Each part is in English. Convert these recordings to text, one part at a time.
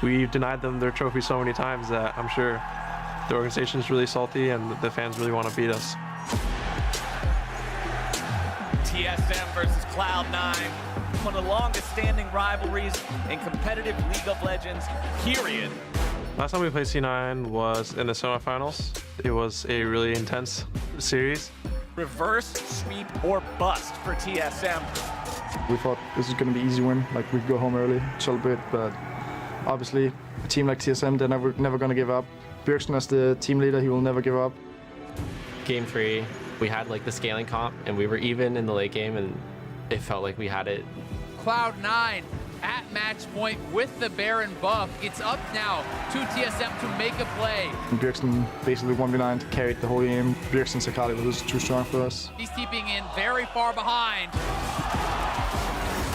we've denied them their trophy so many times that I'm sure the organization is really salty and the fans really want to beat us. TSM versus Cloud9, one of the longest standing rivalries in competitive League of Legends, period. Last time we played C9 was in the semifinals. It was a really intense series. Reverse sweep or bust for TSM. We thought this was going to be easy win, like we'd go home early, celebrate, but obviously a team like TSM, they're never going to give up. Bjergsen as the team leader, he will never give up. Game 3, we had like the scaling comp and we were even in the late game and it felt like we had it. Cloud9 at match point with the Baron buff. It's up now to TSM to make a play. Bjergsen basically 1v9 carried the whole game. Bjergsen's Akali was too strong for us. He's keeping in very far behind.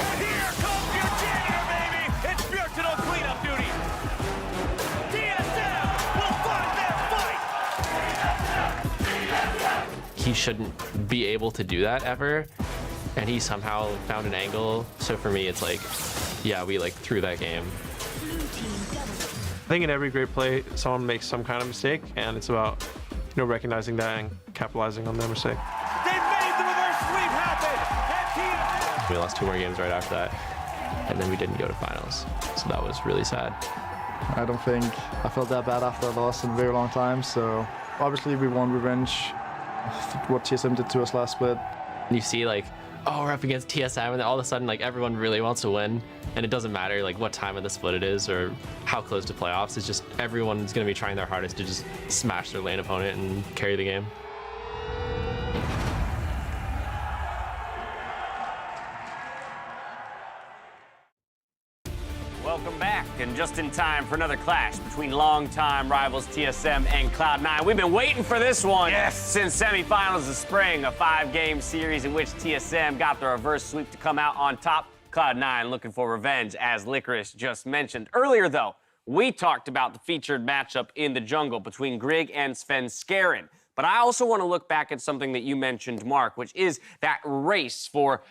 And here comes your janitor, baby! It's Bjergsen on cleanup duty. TSM will find their fight! He shouldn't be able to do that ever, and he somehow found an angle. So for me, it's like, yeah, we like threw that game. I think in every great play, someone makes some kind of mistake, and it's about recognizing that and capitalizing on their mistake. They made the reverse sweep happen! And We lost 2 more games right after that, and then we didn't go to finals. So that was really sad. I don't think I felt that bad after I lost in a very long time, so obviously we want revenge what TSM did to us last split. And you see like, oh, we're up against TSM, and then all of a sudden like everyone really wants to win, and it doesn't matter like what time of the split it is or how close to playoffs. It's just everyone's going to be trying their hardest to just smash their lane opponent and carry the game. Welcome back, and just in time for another clash between longtime rivals TSM and Cloud9. We've been waiting for this one since semifinals of spring, a 5-game series in which TSM got the reverse sweep to come out on top. Cloud9 looking for revenge, as Licorice just mentioned. Earlier, though, we talked about the featured matchup in the jungle between Grig and Svenskeren. But I also want to look back at something that you mentioned, Mark, which is that race for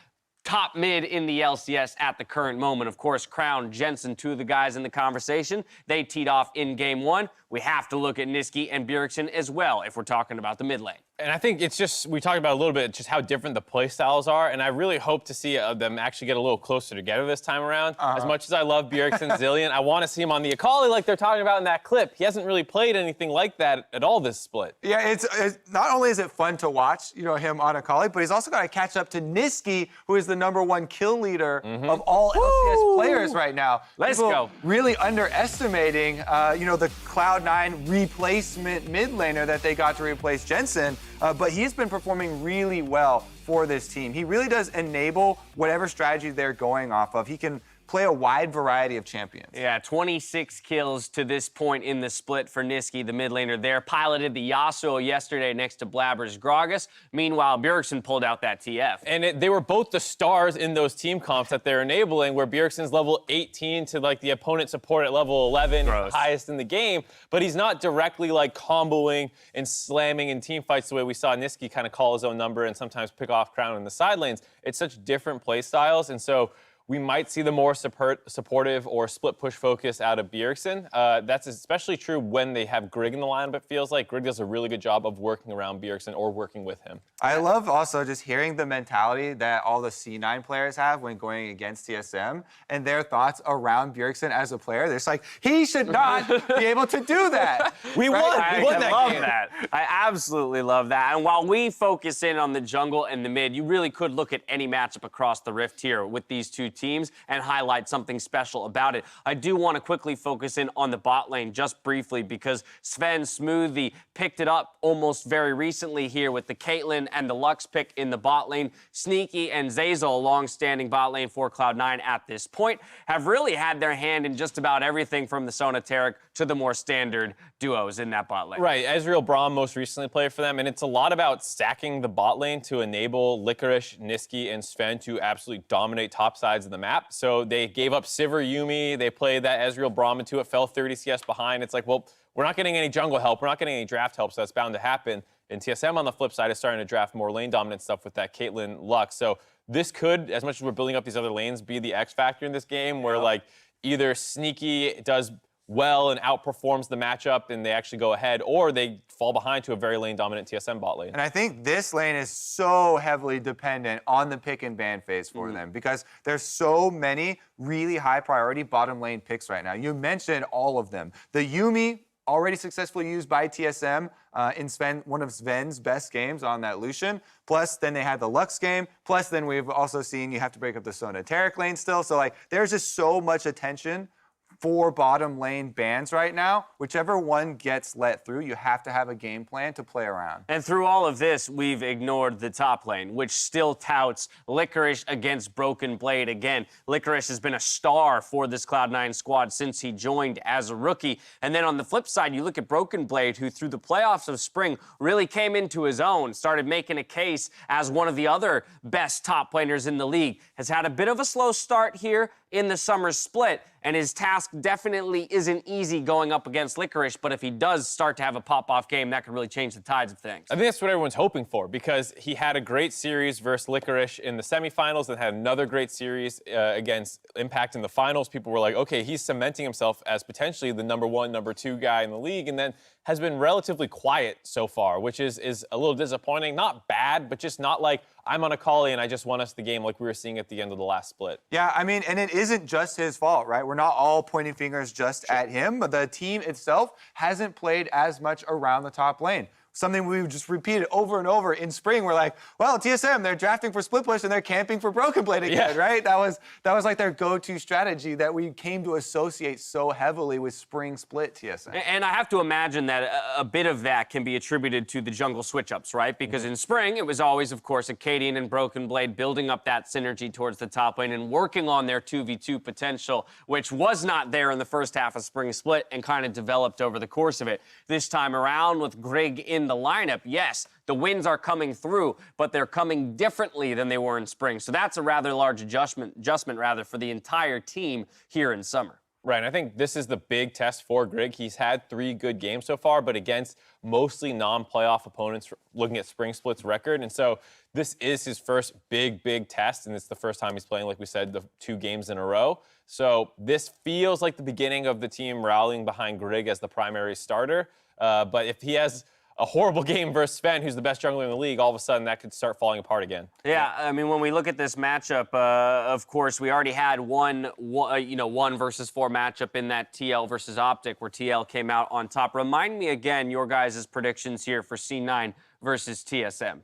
top mid in the LCS at the current moment. Of course, Crown, Jensen, 2 of the guys in the conversation. They teed off in game 1. We have to look at Nisqy and Bjergsen as well if we're talking about the mid lane. And I think it's just, we talked about a little bit just how different the play styles are, and I really hope to see them actually get a little closer together this time around. As much as I love Bjergsen, Zillion, I want to see him on the Akali like they're talking about in that clip. He hasn't really played anything like that at all this split. Yeah, it's not only is it fun to watch, him on Akali, but he's also got to catch up to Nisqy, who is the #1 kill leader of all LCS players right now. Let's People go. Really underestimating, the Cloud9 replacement mid laner that they got to replace Jensen. But he's been performing really well for this team. He really does enable whatever strategy they're going off of. He can play a wide variety of champions. Yeah, 26 kills to this point in the split for Nisqy, the mid laner there. Piloted the Yasuo yesterday next to Blabber's Gragas. Meanwhile, Bjergsen pulled out that TF. And they were both the stars in those team comps that they're enabling, where Bjergsen's level 18 to like the opponent support at level 11, the highest in the game, but he's not directly like comboing and slamming in team fights the way we saw Nisqy kind of call his own number and sometimes pick off Crown in the side lanes. It's such different play styles, and so we might see the more supportive or split push focus out of Bjergsen. That's especially true when they have Grig in the lineup, it feels like. Grig does a really good job of working around Bjergsen or working with him. I love also just hearing the mentality that all the C9 players have when going against TSM and their thoughts around Bjergsen as a player. They're just like, he should not be able to do that. We won. I We won that love game. that. I absolutely love that. And while we focus in on the jungle and the mid, you really could look at any matchup across the rift here with these two teams and highlight something special about it. I do want to quickly focus in on the bot lane just briefly because Sven Smoothie picked it up almost very recently here with the Caitlyn and the Lux pick in the bot lane. Sneaky and Zazel, a long-standing bot lane for Cloud9 at this point, have really had their hand in just about everything from the Sonateric to the more standard duos in that bot lane. Right, Ezreal Braum most recently played for them, and it's a lot about stacking the bot lane to enable Licorice, Nisqy, and Sven to absolutely dominate top sides of the map. So they gave up Sivir Yuumi, they played that Ezreal Braum into it, fell 30 CS behind. It's like, well, we're not getting any jungle help, we're not getting any draft help, so that's bound to happen. And TSM on the flip side is starting to draft more lane dominant stuff with that Caitlyn Lux. So this could, as much as we're building up these other lanes, be the X factor in this game where like either Sneaky does well and outperforms the matchup and they actually go ahead, or they fall behind to a very lane-dominant TSM bot lane. And I think this lane is so heavily dependent on the pick and ban phase for them because there's so many really high priority bottom lane picks right now. You mentioned all of them. The Yuumi, already successfully used by TSM in one of Sven's best games on that Lucian. Plus, then they had the Lux game. Plus, then we've also seen you have to break up the Sona Taric lane still. So, like, there's just so much attention for bottom lane bans right now. Whichever one gets let through, you have to have a game plan to play around. And through all of this, we've ignored the top lane, which still touts Licorice against Broken Blade. Again, Licorice has been a star for this Cloud9 squad since he joined as a rookie. And then on the flip side, you look at Broken Blade, who through the playoffs of spring really came into his own, started making a case as one of the other best top laners in the league. Has had a bit of a slow start here in the summer split, and his task definitely isn't easy going up against Licorice, but if he does start to have a pop-off game, that could really change the tides of things. I think that's what everyone's hoping for, because he had a great series versus Licorice in the semifinals and had another great series against Impact in the finals. People were like, okay, he's cementing himself as potentially the number 1, number 2 guy in the league, and then has been relatively quiet so far, which is a little disappointing. Not bad, but just not like, I'm on a Akali and I just won us the game like we were seeing at the end of the last split. Yeah, I mean, and it isn't just his fault, right? We're not all pointing fingers just at him, but the team itself hasn't played as much around the top lane. Something we've just repeated over and over in spring. We're like, well, TSM, they're drafting for split push and they're camping for Broken Blade again, right? That was like their go-to strategy that we came to associate so heavily with spring split TSM. And I have to imagine that a bit of that can be attributed to the jungle switch-ups, right? Because in spring, it was always, of course, Acadian and Broken Blade building up that synergy towards the top lane and working on their 2v2 potential, which was not there in the first half of spring split and kind of developed over the course of it. This time around with Grig in the lineup, yes, the wins are coming through, but they're coming differently than they were in spring. So that's a rather large adjustment for the entire team here in summer. Right, and I think this is the big test for Grig. He's had 3 good games so far, but against mostly non-playoff opponents looking at Spring Split's record. And so this is his first big test, and it's the first time he's playing, like we said, the 2 games in a row. So this feels like the beginning of the team rallying behind Grig as the primary starter. But if he has a horrible game versus Sven, who's the best jungler in the league, all of a sudden that could start falling apart again. Yeah, I mean, when we look at this matchup, of course, we already had one 1 versus 4 matchup in that TL versus Optic, where TL came out on top. Remind me again your guys' predictions here for C9 versus TSM.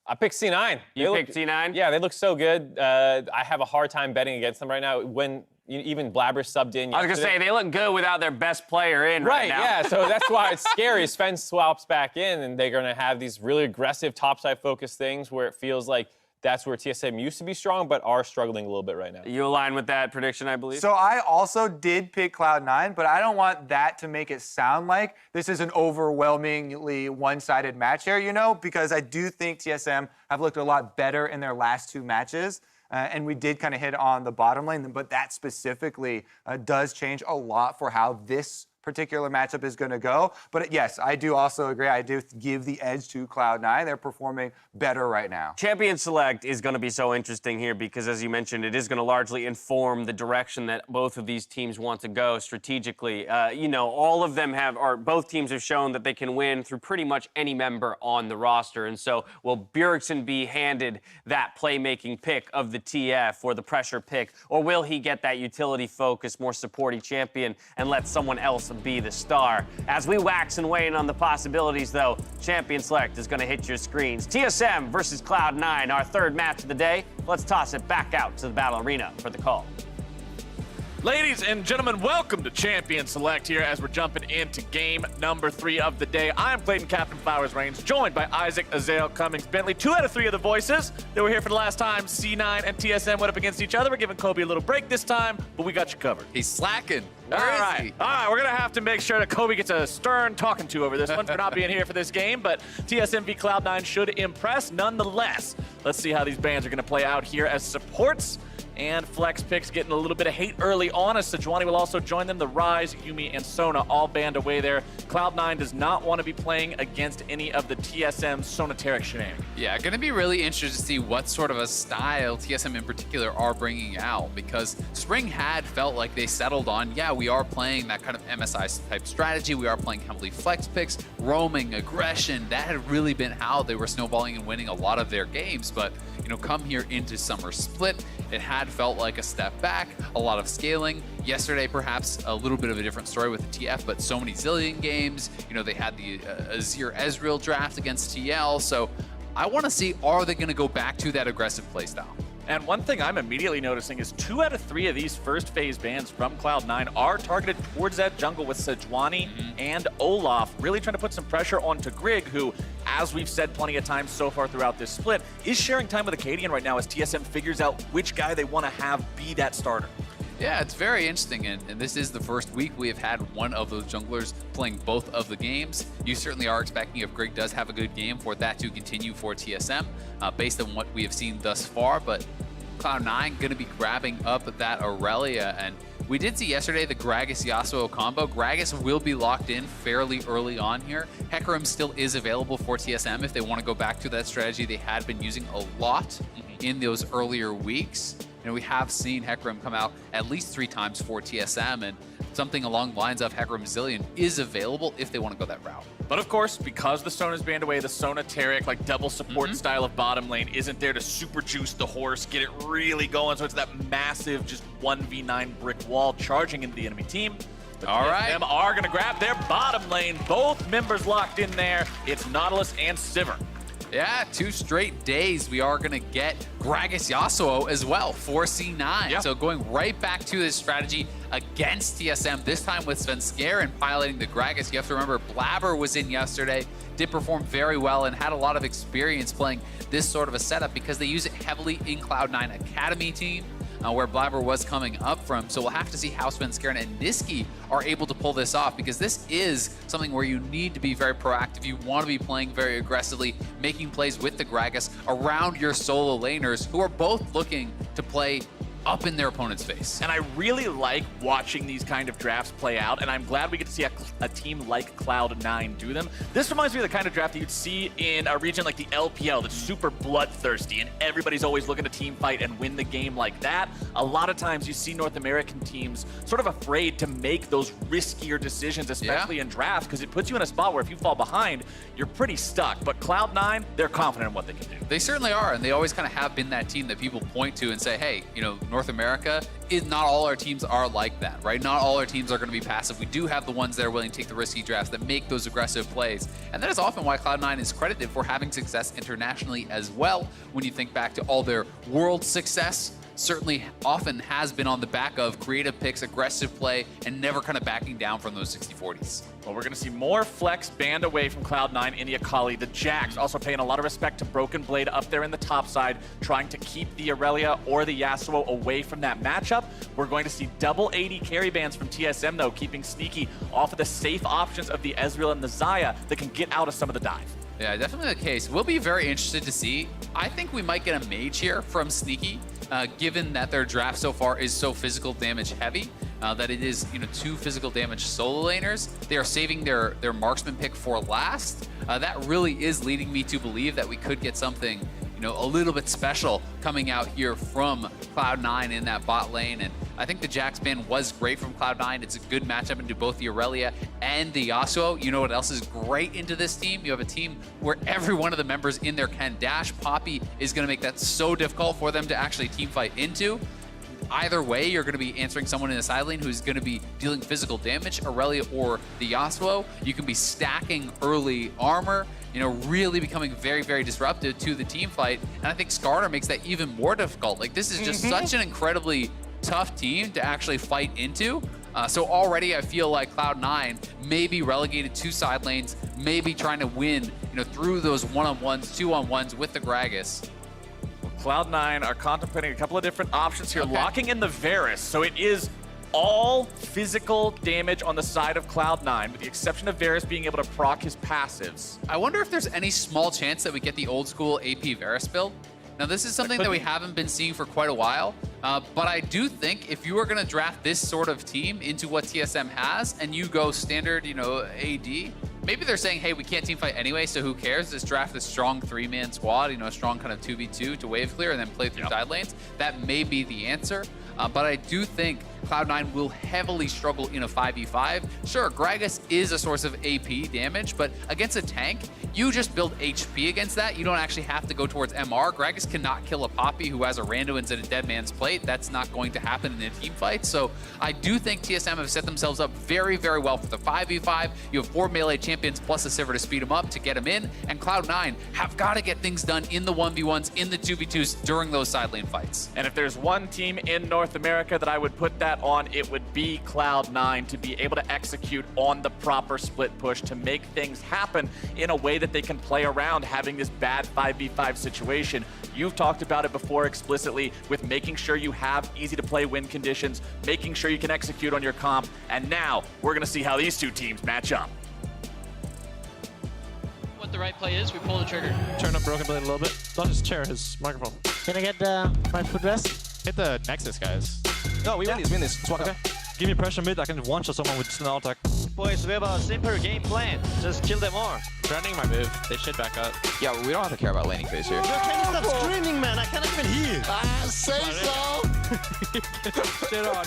I picked C9. You picked C9? Yeah, they look so good. I have a hard time betting against them right now. When even Blabber subbed in yesterday. I was going to say, they look good without their best player in right now. Yeah, so that's why it's scary. Sven swaps back in, and they're going to have these really aggressive topside focused things where it feels like that's where TSM used to be strong, but are struggling a little bit right now. You align with that prediction, I believe? So I also did pick Cloud9, but I don't want that to make it sound like this is an overwhelmingly one-sided match here, you know, because I do think TSM have looked a lot better in their last 2 matches. And we did kind of hit on the bottom lane, but that specifically does change a lot for how this particular matchup is going to go. But yes, I do also agree. I do give the edge to Cloud9. They're performing better right now. Champion Select is going to be so interesting here because, as you mentioned, it is going to largely inform the direction that both of these teams want to go strategically. You know, all of them have, or both teams have shown that they can win through pretty much any member on the roster. And so will Bjergsen be handed that playmaking pick of the TF or the pressure pick, or will he get that utility focus, more supporty champion and let someone else be the star? As we wax and wane on the possibilities, though, Champion Select is going to hit your screens. TSM versus Cloud9, our 3rd match of the day. Let's toss it back out to the battle arena for the call. Ladies and gentlemen, welcome to Champion Select here as we're jumping into game number 3 of the day. I'm Clayton Captain Flowers Reigns, joined by Isaac, Azael, Cummings, Bentley. 2 out of 3 of the voices that were here for the last time. C9 and TSM went up against each other. We're giving Kobe a little break this time, but we got you covered. He's slacking. All right, we're going to have to make sure that Kobe gets a stern talking to over this one for not being here for this game, but TSM v Cloud9 should impress nonetheless. Let's see how these bans are going to play out here as supports and Flex Picks getting a little bit of hate early on as Sejuani will also join them. The Rise, Yumi, and Sona all banned away there. Cloud9 does not want to be playing against any of the TSM Sonateric shenanigans. Yeah, going to be really interested to see what sort of a style TSM in particular are bringing out, because Spring had felt like they settled on, yeah, we are playing that kind of MSI type strategy. We are playing heavily Flex Picks, roaming, aggression. That had really been how they were snowballing and winning a lot of their games. But, you know, come here into Summer Split, it had felt like a step back, a lot of scaling. Yesterday, perhaps a little bit of a different story with the TF, but so many Zillion games. You know, they had the Azir Ezreal draft against TL. So I want to see, are they going to go back to that aggressive playstyle? And one thing I'm immediately noticing is 2 out of 3 of these first phase bans from Cloud9 are targeted towards that jungle with Sejuani and Olaf, really trying to put some pressure onto Grig, who, as we've said plenty of times so far throughout this split, is sharing time with Acadian right now as TSM figures out which guy they want to have be that starter. Yeah, it's very interesting, and this is the first week we have had one of those junglers playing both of the games. You certainly are expecting, if Grig does have a good game, for that to continue for TSM, based on what we have seen thus far, but Cloud9 going to be grabbing up that Aurelia, and we did see yesterday the Gragas Yasuo combo. Gragas will be locked in fairly early on here. Hecarim still is available for TSM if they want to go back to that strategy they had been using a lot in those earlier weeks. And we have seen Hecarim come out at least 3 times for TSM, and something along the lines of Hecarim Zillion is available if they want to go that route. But of course, because the Sona's banned away, the Sonateric, like double support style of bottom lane isn't there to super juice the horse, get it really going, so it's that massive just 1v9 brick wall charging into the enemy team. All right. Them are going to grab their bottom lane. Both members locked in there. It's Nautilus and Sivir. Yeah, 2 straight days we are going to get Gragas Yasuo as well for C9. Yep. So going right back to this strategy against TSM, this time with Svenskeren piloting the Gragas. You have to remember, Blabber was in yesterday, did perform very well, and had a lot of experience playing this sort of a setup because they use it heavily in Cloud9 Academy team, where Blabber was coming up from. So we'll have to see how Svenskeren and Niski are able to pull this off, because this is something where you need to be very proactive. You want to be playing very aggressively, making plays with the Gragas around your solo laners, who are both looking to play up in their opponent's face. And I really like watching these kind of drafts play out, and I'm glad we get to see a team like Cloud9 do them. This reminds me of the kind of draft that you'd see in a region like the LPL that's super bloodthirsty, and everybody's always looking to team fight and win the game like that. A lot of times you see North American teams sort of afraid to make those riskier decisions, especially in drafts, because it puts you in a spot where if you fall behind, you're pretty stuck. But Cloud9, they're confident in what they can do. They certainly are, and they always kind of have been that team that people point to and say, hey, you know, North America, not all our teams are like that, right? Not all our teams are going to be passive. We do have the ones that are willing to take the risky drafts, that make those aggressive plays. And that is often why Cloud9 is credited for having success internationally as well. When you think back to all their world success, certainly often has been on the back of creative picks, aggressive play, and never kind of backing down from those 60-40s. Well, we're going to see more Flex banned away from Cloud9 in the Akali. The Jax also paying a lot of respect to Broken Blade up there in the top side, trying to keep the Aurelia or the Yasuo away from that matchup. We're going to see double AD carry bans from TSM, though, keeping Sneaky off of the safe options of the Ezreal and the Xayah that can get out of some of the dive. Yeah, definitely the case. We'll be very interested to see. I think we might get a mage here from Sneaky, given that their draft so far is so physical damage heavy, that it is, you know, 2 physical damage solo laners. They are saving their marksman pick for last. That really is leading me to believe that we could get something, you know, a little bit special coming out here from Cloud9 in that bot lane. And I think the Jax ban was great from Cloud9. It's a good matchup into both the Aurelia and the Yasuo. You know what else is great into this team? You have a team where every one of the members in there can dash. Poppy is going to make that so difficult for them to actually team fight into. Either way, you're going to be answering someone in the side lane who's going to be dealing physical damage, Aurelia or the Yasuo. You can be stacking early armor, you know, really becoming very, very disruptive to the team fight. And I think Skarner makes that even more difficult. Like, this is just such an incredibly tough team to actually fight into. So already I feel like Cloud9 may be relegated to side lanes, maybe trying to win, you know, through those one-on-ones, 2-on-1s with the Gragas. Cloud9 are contemplating a couple of different options here, locking in the Varus. So it is all physical damage on the side of Cloud9, with the exception of Varus being able to proc his passives. I wonder if there's any small chance that we get the old school AP Varus build. Now, this is something that we haven't been seeing for quite a while. But I do think if you are going to draft this sort of team into what TSM has, and you go standard, AD, maybe they're saying, hey, we can't team fight anyway, so who cares? Just draft a strong 3-man squad, a strong kind of 2v2 to wave clear and then play through side lanes. That may be the answer. But I do think Cloud9 will heavily struggle in a 5v5. Sure, Gragas is a source of AP damage, but against a tank, you just build HP against that. You don't actually have to go towards MR. Gragas cannot kill a Poppy who has a Randuin's at a dead man's plate. That's not going to happen in a team fight. So I do think TSM have set themselves up very, very well for the 5v5. You have 4 melee champions plus a Sivir to speed them up, to get them in, and Cloud9 have got to get things done in the 1v1s, in the 2v2s during those side lane fights. And if there's one team in North America that I would put that on, it would be Cloud9, to be able to execute on the proper split push, to make things happen in a way that they can play around having this bad 5v5 situation. You've talked about it before explicitly with making sure you have easy to play win conditions, making sure you can execute on your comp, and now we're gonna see how these two teams match up. What the right play is, we pull the trigger. Turn up Broken Blade a little bit. Not his chair, his microphone. Can I get my footrest? Hit the Nexus, guys. No, we win this. Swap. Okay. Give me pressure mid, I can one-shot someone with an attack. Boys, we have a simple game plan. Just kill them all. Trending my move. They should back up. Yeah, we don't have to care about laning phase here. Yo, can you stop screaming, man? I cannot even hear. Say so! Shit on.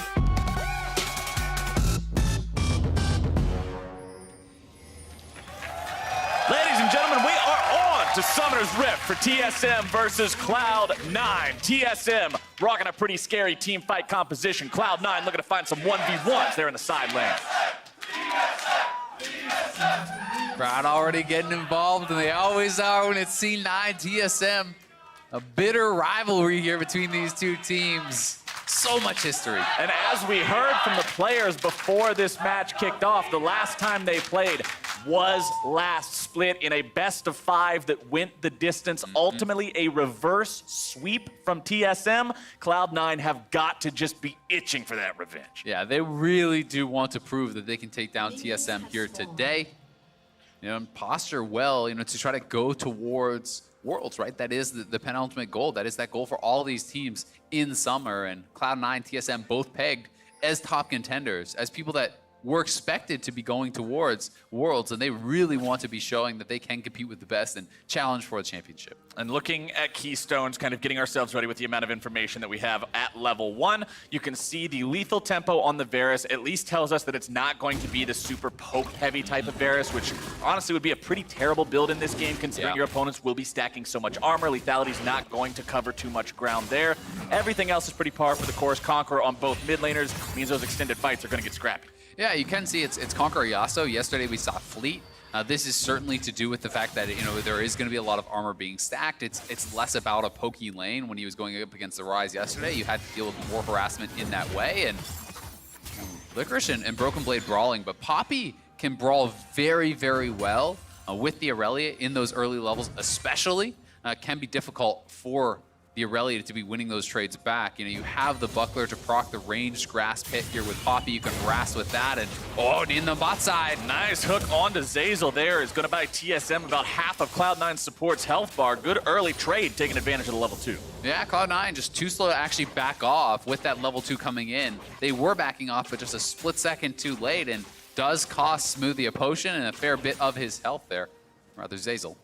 Ladies and gentlemen, we are on to Summoner's Rift for TSM versus Cloud9. TSM rocking a pretty scary team fight composition. Cloud9 looking to find some 1v1s there in the side lane. Crowd already getting involved, and they always are when it's C9 TSM. A bitter rivalry here between these two teams. So much history. And as we heard from the players before this match kicked off, the last time they played was last split in a best-of-5 that went the distance. Ultimately, a reverse sweep from TSM. Cloud9 have got to just be itching for that revenge. Yeah, they really do want to prove that they can take down TSM here today. And posture well, to try to go towards Worlds, right? That is the penultimate goal. That is that goal for all these teams in summer. And Cloud9, TSM both pegged as top contenders, as people that were expected to be going towards Worlds, and they really want to be showing that they can compete with the best and challenge for a championship. And looking at Keystones, kind of getting ourselves ready with the amount of information that we have at level 1, you can see the lethal tempo on the Varus at least tells us that it's not going to be the super poke-heavy type of Varus, which honestly would be a pretty terrible build in this game, considering your opponents will be stacking so much armor. Lethality's not going to cover too much ground there. Everything else is pretty par for the course. Conqueror on both mid laners means those extended fights are going to get scrappy. Yeah, you can see it's Conqueror Yasuo. Yesterday we saw Fleet. This is certainly to do with the fact that there is going to be a lot of armor being stacked. It's less about a pokey lane. When he was going up against the Rise yesterday, you had to deal with more harassment in that way. And Licorice and Broken Blade brawling, but Poppy can brawl very, very well with the Aurelia in those early levels, especially. Can be difficult for the Aurelia to be winning those trades back. You have the Buckler to proc the ranged Grasp hit here with Poppy. You can harass with that, and in the bot side. Nice hook onto Zazel there is going to buy TSM about half of Cloud9's support's health bar. Good early trade, taking advantage of the level 2. Yeah, Cloud9 just too slow to actually back off with that level 2 coming in. They were backing off, but just a split second too late, and does cost Smoothie a potion and a fair bit of his health there. Rather, Zazel.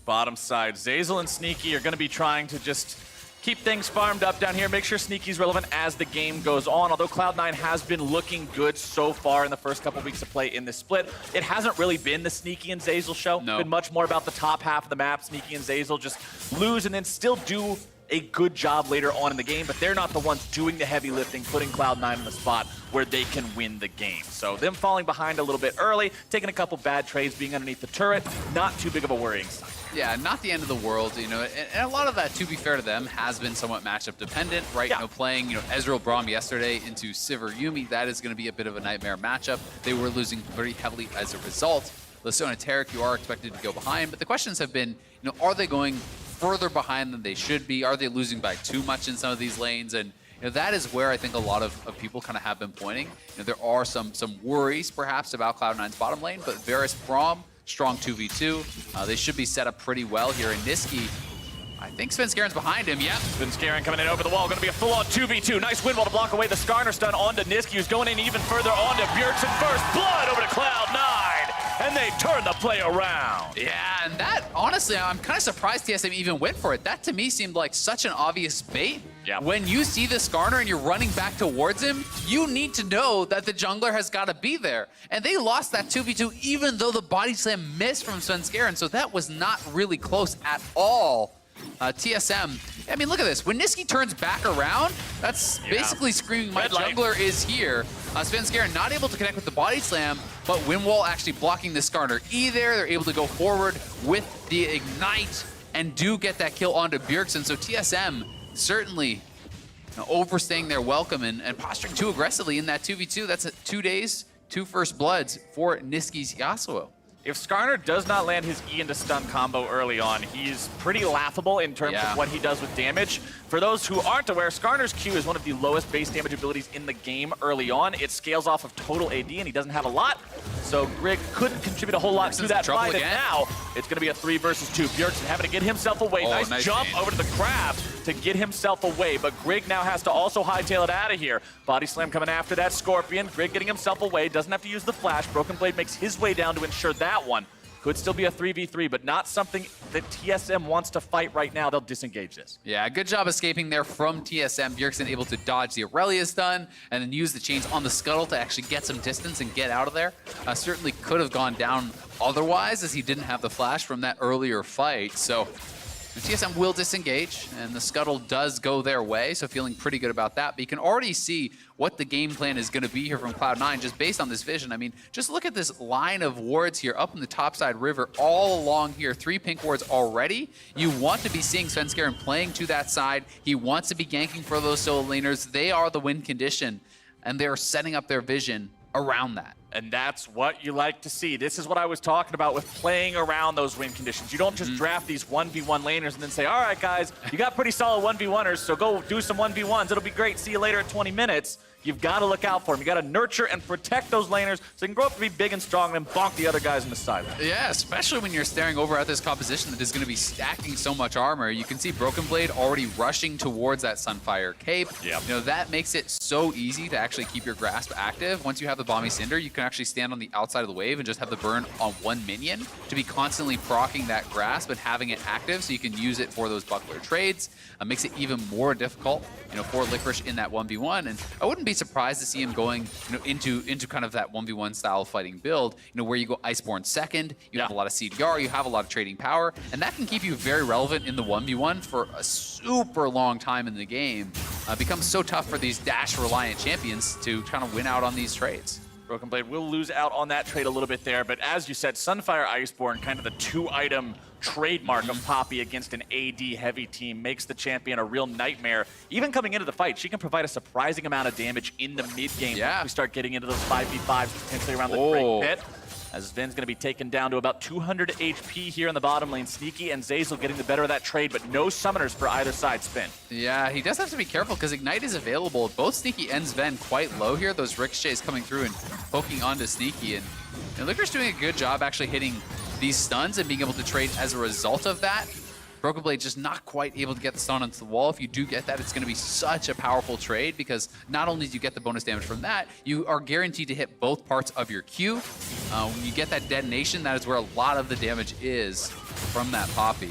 Bottom side, Zazel and Sneaky are going to be trying to just keep things farmed up down here, make sure Sneaky's relevant as the game goes on. Although Cloud9 has been looking good so far in the first couple weeks of play in this split, it hasn't really been the Sneaky and Zazel show. No. It's been much more about the top half of the map. Sneaky and Zazel just lose and then still do a good job later on in the game, but they're not the ones doing the heavy lifting, putting Cloud9 in the spot where they can win the game. So them falling behind a little bit early, taking a couple bad trades, being underneath the turret, not too big of a worrying sign. Yeah, not the end of the world, and a lot of that, to be fair to them, has been somewhat matchup dependent, right? Yeah. Playing, Ezreal Braum yesterday into Sivir Yuumi, that is going to be a bit of a nightmare matchup. They were losing pretty heavily as a result. Lissona Taric, you are expected to go behind, but the questions have been, are they going further behind than they should be? Are they losing by too much in some of these lanes? And that is where I think a lot of people kind of have been pointing. There are some worries perhaps about Cloud9's bottom lane, but Varus Braum, strong 2v2. They should be set up pretty well here. And Niski, I think think Svenskaren's behind him. Yep. Svenskaren coming in over the wall. Going to be a full-on 2v2. Nice wind wall to block away the Skarner stun onto Niski, who's going in even further onto Bjergsen. First blood over to Cloud9, and they turn the play around. Yeah, and that, honestly, I'm kind of surprised TSM even went for it. That, to me, seemed like such an obvious bait. Yeah. When you see the Skarner and you're running back towards him, you need to know that the jungler has got to be there. And they lost that 2v2 even though the body slam missed from Svenskaren, so that was not really close at all. TSM, I mean, look at this. When Niski turns back around, that's basically screaming, my jungler is here. Svenskaren not able to connect with the body slam, but Windwall actually blocking the Skarner E there. They're able to go forward with the Ignite and do get that kill onto Bjergsen. So TSM certainly overstaying their welcome and posturing too aggressively in that 2v2. That's 2 days, 2 first bloods for Niski's Yasuo. If Skarner does not land his E into stun combo early on, he's pretty laughable in terms of what he does with damage. For those who aren't aware, Skarner's Q is one of the lowest base damage abilities in the game early on. It scales off of total AD, and he doesn't have a lot, so Grig couldn't contribute a whole lot to that fight. And now it's going to be a 3 versus 2. Bjergsen having to get himself away. Nice jump over to the Crabs to get himself away, but Grig now has to also hightail it out of here. Body slam coming after that Scorpion. Grig getting himself away, doesn't have to use the flash. Broken Blade makes his way down to ensure that one. Could still be a 3v3, but not something that TSM wants to fight right now. They'll disengage this. Yeah, good job escaping there from TSM. Bjergsen able to dodge the Aurelia stun and then use the chains on the Scuttle to actually get some distance and get out of there. Certainly could have gone down otherwise, as he didn't have the flash from that earlier fight. So the TSM will disengage, and the Scuttle does go their way, so feeling pretty good about that. But you can already see what the game plan is going to be here from Cloud9 just based on this vision. I mean, just look at this line of wards here up in the topside river all along here. 3 pink wards already. You want to be seeing Svenskaren playing to that side. He wants to be ganking for those solo laners. They are the win condition, and they're setting up their vision around that. And that's what you like to see. This is what I was talking about with playing around those win conditions. You don't just draft these 1v1 laners and then say, all right, guys, you got pretty solid 1v1ers, so go do some 1v1s. It'll be great. See you later at 20 minutes. You've got to look out for them. You got to nurture and protect those laners so they can grow up to be big and strong and bonk the other guys on the side. Yeah, especially when you're staring over at this composition that is going to be stacking so much armor. You can see Broken Blade already rushing towards that Sunfire cape. Yep. You know, that makes it so easy to actually keep your grasp active. Once you have the Balmy Cinder, you can actually stand on the outside of the wave and just have the burn on one minion to be constantly proccing that grasp and having it active so you can use it for those buckler trades. Makes it even more difficult, you know, for Licorice in that 1v1. And I wouldn't be surprised to see him going, you know, into kind of that 1v1 style fighting build, you know, where you go Iceborne second, you have a lot of CDR, you have a lot of trading power, and that can keep you very relevant in the 1v1 for a super long time in the game. Becomes so tough for these dash-reliant champions to kind of win out on these trades. Broken Blade will lose out on that trade a little bit there, but as you said, Sunfire Iceborne, kind of the 2-item trademark of Poppy against an AD-heavy team, makes the champion a real nightmare. Even coming into the fight, she can provide a surprising amount of damage in the mid-game. Yeah. We start getting into those 5v5s potentially around the Great Pit. As Sven's going to be taken down to about 200 HP here in the bottom lane. Sneaky and Zeyzal getting the better of that trade, but no summoners for either side. Spin. Yeah, he does have to be careful because Ignite is available. Both Sneaky and Sven quite low here. Those ricochets coming through and poking onto Sneaky. And Licorice doing a good job actually hitting these stuns and being able to trade as a result of that. Broken Blade just not quite able to get the stun onto the wall. If you do get that, it's going to be such a powerful trade because not only do you get the bonus damage from that, you are guaranteed to hit both parts of your Q. When you get that detonation, that is where a lot of the damage is from that Poppy.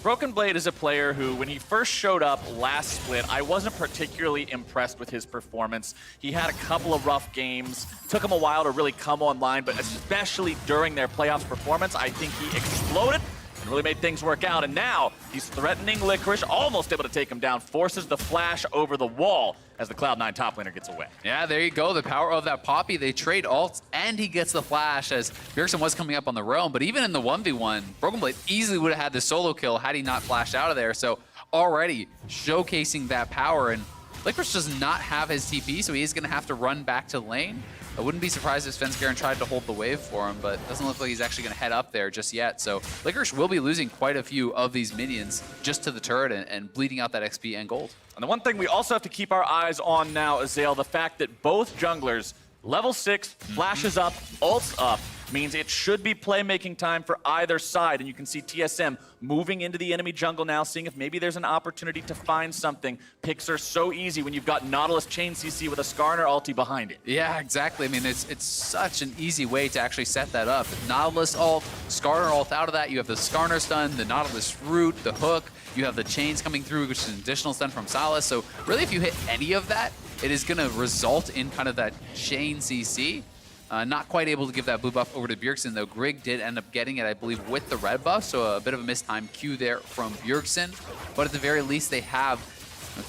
Broken Blade is a player who, when he first showed up last split, I wasn't particularly impressed with his performance. He had a couple of rough games. Took him a while to really come online, but especially during their playoffs performance, I think he exploded and really made things work out. And now he's threatening Licorice, almost able to take him down, forces the flash over the wall as the Cloud9 top laner gets away. Yeah, there you go. The power of that Poppy. They trade ults, and he gets the flash as Bjergsen was coming up on the roam. But even in the 1v1, Broken Blade easily would have had the solo kill had he not flashed out of there. So already showcasing that power. And Licorice does not have his TP, so he is going to have to run back to lane. I wouldn't be surprised if Svenskaren tried to hold the wave for him, but it doesn't look like he's actually going to head up there just yet. So Licorice will be losing quite a few of these minions just to the turret and bleeding out that XP and gold. And the one thing we also have to keep our eyes on now, Azael, the fact that both junglers, level 6, flashes up, ults up, means it should be playmaking time for either side. And you can see TSM moving into the enemy jungle now, seeing if maybe there's an opportunity to find something. Picks are so easy when you've got Nautilus chain CC with a Skarner ulti behind it. Yeah, exactly. I mean, it's such an easy way to actually set that up. Nautilus ult, Skarner ult out of that. You have the Skarner stun, the Nautilus root, the hook. You have the chains coming through, which is an additional stun from Salas. So really, if you hit any of that, it is going to result in kind of that chain CC. Not quite able to give that blue buff over to Bjergsen, though. Grieg did end up getting it, I believe, with the red buff, so a bit of a mistimed Q there from Bjergsen. But at the very least, they have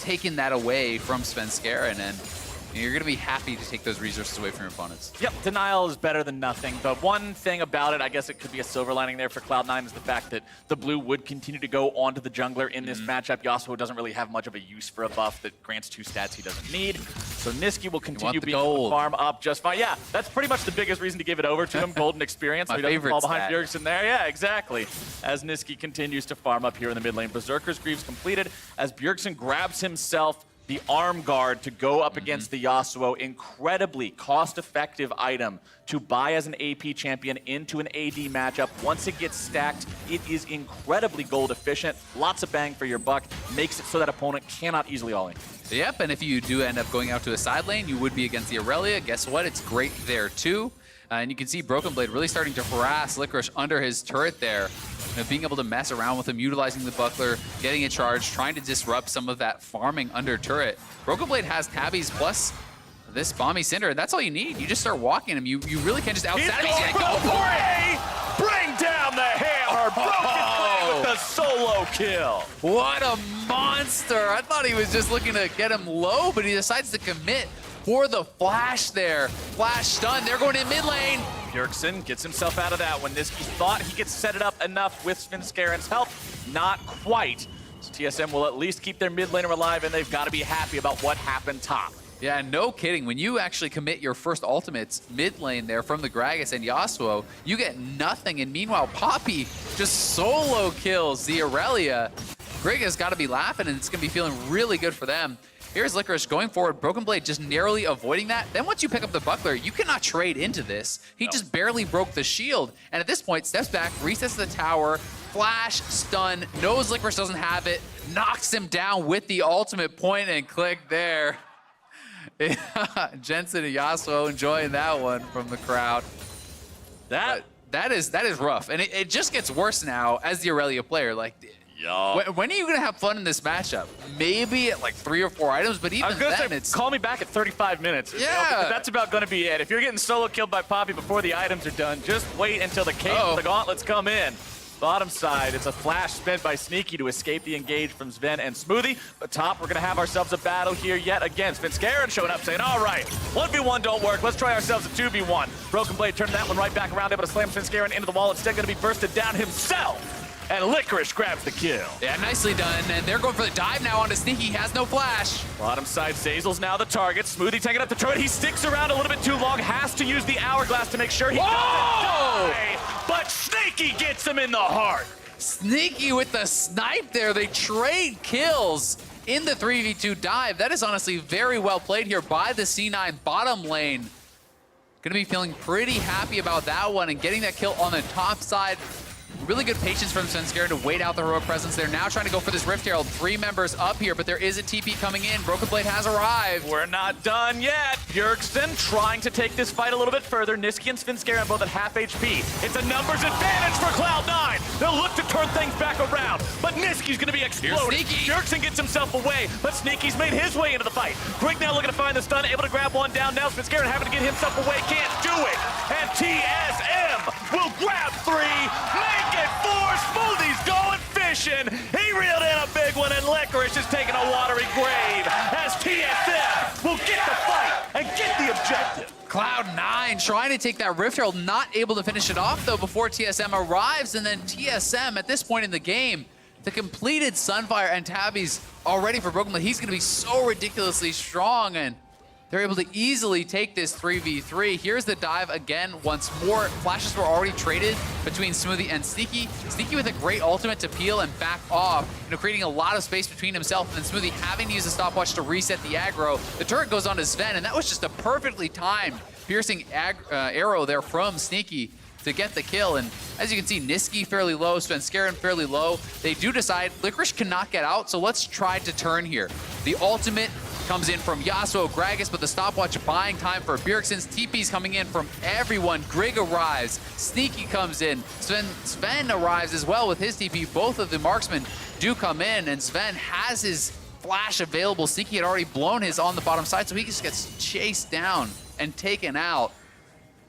taken that away from Svenskeren, and you're going to be happy to take those resources away from your opponents. Yep, denial is better than nothing. But one thing about it, I guess it could be a silver lining there for Cloud9, is the fact that the blue would continue to go onto the jungler in this matchup. Yasuo doesn't really have much of a use for a buff that grants 2 stats he doesn't need. So Niski will continue being able to farm up just fine. Yeah, that's pretty much the biggest reason to give it over to him, golden experience. My so he doesn't favorite fall behind stat. Bjergsen there. Yeah, exactly. As Niski continues to farm up here in the mid lane. Berserker's Greaves completed as Bjergsen grabs himself the arm guard to go up against the Yasuo. Incredibly cost-effective item to buy as an AP champion into an AD matchup. Once it gets stacked, it is incredibly gold efficient. Lots of bang for your buck. Makes it so that opponent cannot easily all-in. Yep, and if you do end up going out to a side lane, you would be against the Aurelia. Guess what? It's great there too. And you can see Broken Blade really starting to harass Licorice under his turret there. Being able to mess around with him, utilizing the buckler, getting it charged, trying to disrupt some of that farming under turret. Broken Blade has tabbies plus this Bomby Cinder, and that's all you need. You just start walking him. You really can't just outstab him. Go for it! Bring down the hammer! Broken Blade with the solo kill! What a monster! I thought he was just looking to get him low, but he decides to commit for the flash there. Flash stun, they're going in mid lane. Bjergsen gets himself out of that one. Niski thought he could set it up enough with Svenskaren's help. Not quite. So TSM will at least keep their mid laner alive, and they've got to be happy about what happened top. Yeah, no kidding. When you actually commit your first ultimates mid lane there from the Gragas and Yasuo, you get nothing. And meanwhile, Poppy just solo kills the Aurelia. Grieg has got to be laughing, and it's going to be feeling really good for them. Here's Licorice going forward. Broken Blade just narrowly avoiding that. Then once you pick up the buckler, you cannot trade into this. He just barely broke the shield. And at this point, steps back, resets the tower, flash, stun, knows Licorice doesn't have it, knocks him down with the ultimate point and click there. Jensen and Yasuo enjoying that one from the crowd. That is rough. And it just gets worse now as the Aurelia player. Like, when are you going to have fun in this matchup? Maybe at like 3 or 4 items, but even then it's... Call me back at 35 minutes. Yeah. That's about going to be it. If you're getting solo killed by Poppy before the items are done, just wait until the cape of the gauntlets come in. Bottom side, it's a flash spent by Sneaky to escape the engage from Sven and Smoothie. But top, we're going to have ourselves a battle here yet again. Svenskeren showing up saying, all right, 1v1 don't work. Let's try ourselves a 2v1. Broken Blade turning that one right back around, able to slam Svenskeren into the wall. Instead going to be bursted down himself. And Licorice grabs the kill. Yeah, nicely done. And they're going for the dive now onto Sneaky. He has no flash. Bottom side, Zazel's now the target. Smoothie taking up the turret. He sticks around a little bit too long. Has to use the hourglass to make sure he doesn't die. But Sneaky gets him in the heart. Sneaky with the snipe there. They trade kills in the 3v2 dive. That is honestly very well played here by the C9 bottom lane. Gonna be feeling pretty happy about that one and getting that kill on the top side. Really good patience from Svenskeren to wait out the heroic presence. They're now trying to go for this Rift Herald. 3 members up here, but there is a TP coming in. Broken Blade has arrived. We're not done yet. Bjergsen trying to take this fight a little bit further. Niski and Svenskeren both at half HP. It's a numbers advantage for Cloud9. They'll look to turn things back around, but Niski's going to be exploding. Bjergsen gets himself away, but Sneaky's made his way into the fight. Grieg now looking to find the stun, able to grab one down. Now Svenskeren having to get himself away, can't do it. And TSM will grab 3, make it 4. Smoothie's going fishing. He reeled in a big one, and Licorice is taking a watery grave as TSM will get the fight and get the objective. Cloud9 trying to take that Rift Herald, not able to finish it off though before TSM arrives, and then TSM at this point in the game, the completed Sunfire and Tabby's already for Broken Blade. He's going to be so ridiculously strong, and they're able to easily take this 3v3. Here's the dive again once more. Flashes were already traded between Smoothie and Sneaky. Sneaky with a great ultimate to peel and back off, creating a lot of space between himself and then Smoothie having to use a stopwatch to reset the aggro. The turret goes on to Sven, and that was just a perfectly timed piercing arrow there from Sneaky. to get the kill. And as you can see, Niski fairly low, Svenskeren fairly low. They do decide Licorice cannot get out, so let's try to turn here. The ultimate comes in from Yasuo, Gragas, but the stopwatch buying time for Bjergsen's. TP's coming in from everyone. Grig arrives, Sneaky comes in, Sven arrives as well with his TP. Both of the marksmen do come in, and Sven has his flash available. Sneaky had already blown his on the bottom side, so he just gets chased down and taken out.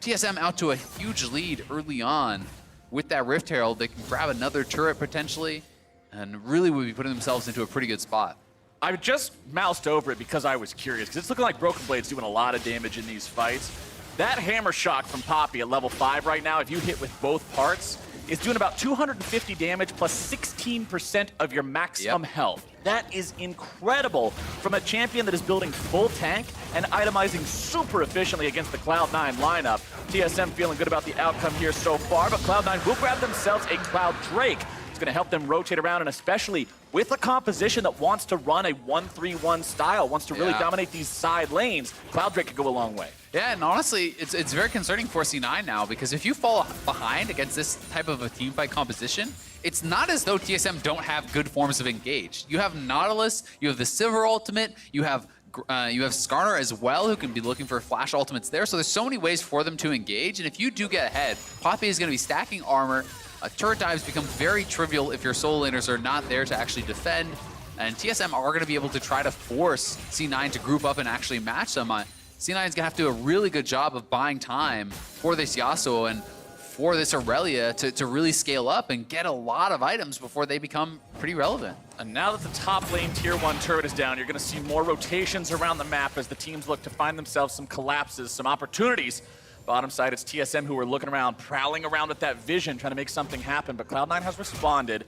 TSM out to a huge lead early on. With that Rift Herald, they can grab another turret potentially, and really would be putting themselves into a pretty good spot. I just moused over it because I was curious, because it's looking like Broken Blade's doing a lot of damage in these fights. That Hammer Shock from Poppy at level 5 right now, if you hit with both parts, is doing about 250 damage plus 16% of your maximum health. That is incredible from a champion that is building full tank and itemizing super efficiently against the Cloud9 lineup. TSM feeling good about the outcome here so far, but Cloud9 will grab themselves a Cloud Drake. It's going to help them rotate around, and especially with a composition that wants to run a 1-3-1 style, wants to really dominate these side lanes, Cloud Drake could go a long way. Yeah, and honestly, it's very concerning for C9 now, because if you fall behind against this type of a teamfight composition, it's not as though TSM don't have good forms of engage. You have Nautilus, you have the Silver Ultimate, you have Skarner as well, who can be looking for flash ultimates there. So there's so many ways for them to engage, and if you do get ahead, Poppy is going to be stacking armor. Turret dives become very trivial if your solo laners are not there to actually defend, and TSM are going to be able to try to force C9 to group up and actually match them. C9 is going to have to do a really good job of buying time for this Yasuo and for this Aurelia to really scale up and get a lot of items before they become pretty relevant. And now that the top lane tier 1 turret is down, you're going to see more rotations around the map as the teams look to find themselves some collapses, some opportunities. Bottom side, it's TSM who are looking around, prowling around with that vision, trying to make something happen, but Cloud9 has responded.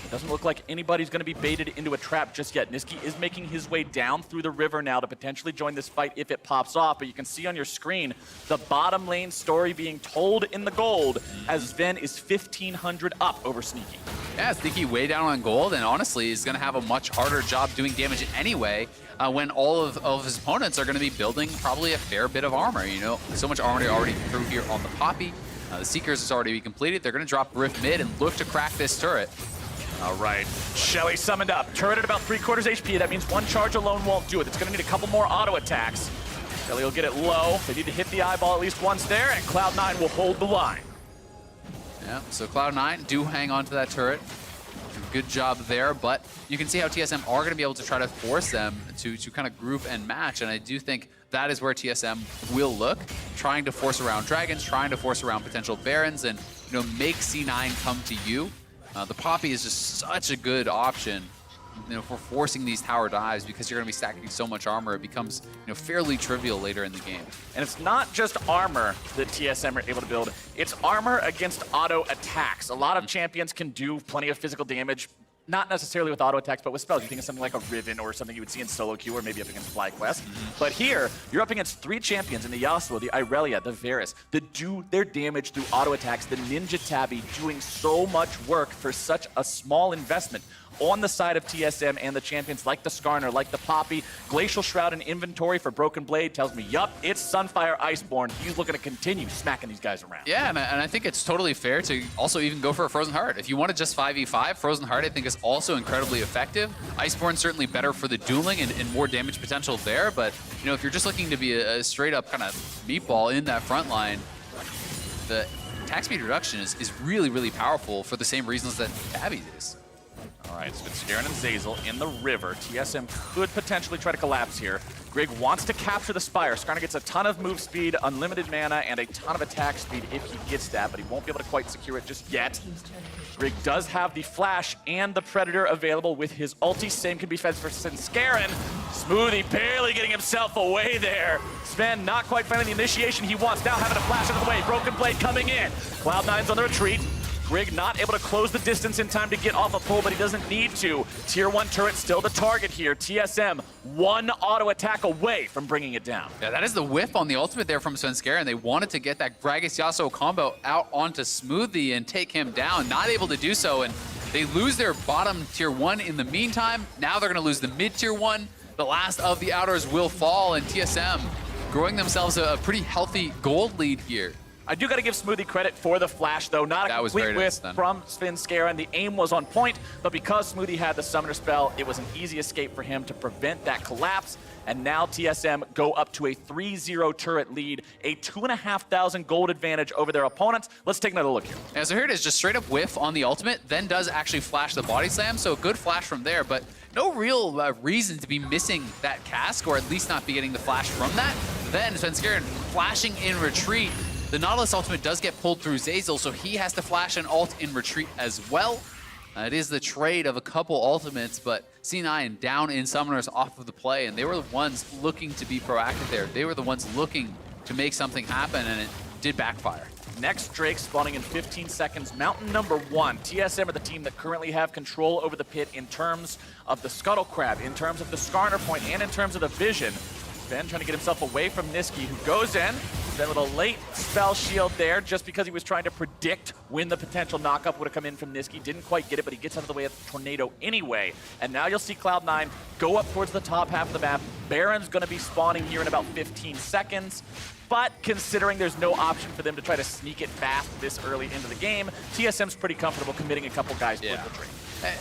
It doesn't look like anybody's going to be baited into a trap just yet. Niski is making his way down through the river now to potentially join this fight if it pops off, but you can see on your screen the bottom lane story being told in the gold as Sven is 1,500 up over Sneaky. Yeah, Sneaky way down on gold, and honestly is going to have a much harder job doing damage anyway when all of his opponents are going to be building probably a fair bit of armor. You know, so much armor already through here on the Poppy. The Seekers is already completed. They're going to drop Rift mid and look to crack this turret. All right, Shelly summoned up. Turret at about 3/4 HP. That means one charge alone won't do it. It's going to need a couple more auto attacks. Shelly will get it low. They need to hit the eyeball at least once there, and Cloud9 will hold the line. Yeah, so Cloud9 do hang on to that turret. Good job there, but you can see how TSM are going to be able to try to force them to kind of group and match, and I do think that is where TSM will look, trying to force around Dragons, trying to force around potential Barons, and make C9 come to you. The Poppy is just such a good option, for forcing these tower dives, because you're going to be stacking so much armor. It becomes, fairly trivial later in the game. And it's not just armor that TSM are able to build. It's armor against auto attacks. A lot of champions can do plenty of physical damage, not necessarily with auto attacks, but with spells. You think of something like a Riven or something you would see in solo queue or maybe up against FlyQuest. But here, you're up against 3 champions in the Yasuo, the Irelia, the Varus, that do their damage through auto attacks. The Ninja Tabby doing so much work for such a small investment on the side of TSM and the champions like the Skarner, like the Poppy. Glacial Shroud in inventory for Broken Blade tells me, yup, it's Sunfire Iceborne. He's looking to continue smacking these guys around. Yeah, and I think it's totally fair to also even go for a Frozen Heart. If you want to just 5v5, Frozen Heart I think is also incredibly effective. Iceborne certainly better for the dueling and more damage potential there, but if you're just looking to be a straight up kind of meatball in that front line, the attack speed reduction is really, really powerful for the same reasons that Tabby is. All right, so it's Scarron and Zazel in the river. TSM could potentially try to collapse here. Grig wants to capture the Spire. Skarner gets a ton of move speed, unlimited mana, and a ton of attack speed if he gets that, but he won't be able to quite secure it just yet. Grig does have the Flash and the Predator available with his ulti. Same can be fed for Scarron. Smoothie barely getting himself away there. Sven not quite finding the initiation he wants. Now having a flash out of the way. Broken Blade coming in. Cloud9's on the retreat. Grig not able to close the distance in time to get off a pull, but he doesn't need to. Tier 1 turret still the target here. TSM, 1 auto attack away from bringing it down. Yeah, that is the whiff on the ultimate there from Svenskeren. They wanted to get that Gragas Yasuo combo out onto Smoothie and take him down. Not able to do so, and they lose their bottom tier 1 in the meantime. Now they're going to lose the mid tier 1. The last of the outers will fall, and TSM growing themselves a pretty healthy gold lead here. I do got to give Smoothie credit for the flash, though. Not a complete whiff from Spin Scare, and the aim was on point, but because Smoothie had the Summoner spell, it was an easy escape for him to prevent that collapse, and now TSM go up to a 3-0 turret lead, a 2,500 gold advantage over their opponents. Let's take another look here. Yeah, so here it is, just straight up whiff on the ultimate, then does actually flash the body slam, so a good flash from there, but no real reason to be missing that cask, or at least not be getting the flash from that. Then Spin Scare flashing in retreat. The Nautilus ultimate does get pulled through Zeyzal, so he has to flash an ult in retreat as well. It is the trade of a couple ultimates, but C9 down in Summoners off of the play, and they were the ones looking to be proactive there. They were the ones looking to make something happen, and it did backfire. Next Drake spawning in 15 seconds. Mountain number 1. TSM are the team that currently have control over the pit in terms of the Scuttle Crab, in terms of the Skarner point, and in terms of the vision. Ben trying to get himself away from Niski, who goes in. Then with a late spell shield there, just because he was trying to predict when the potential knockup would have come in from Niski. Didn't quite get it, but he gets out of the way of the tornado anyway. And now you'll see Cloud9 go up towards the top half of the map. Baron's going to be spawning here in about 15 seconds. But considering there's no option for them to try to sneak it fast this early into the game, TSM's pretty comfortable committing a couple guys towards the trade.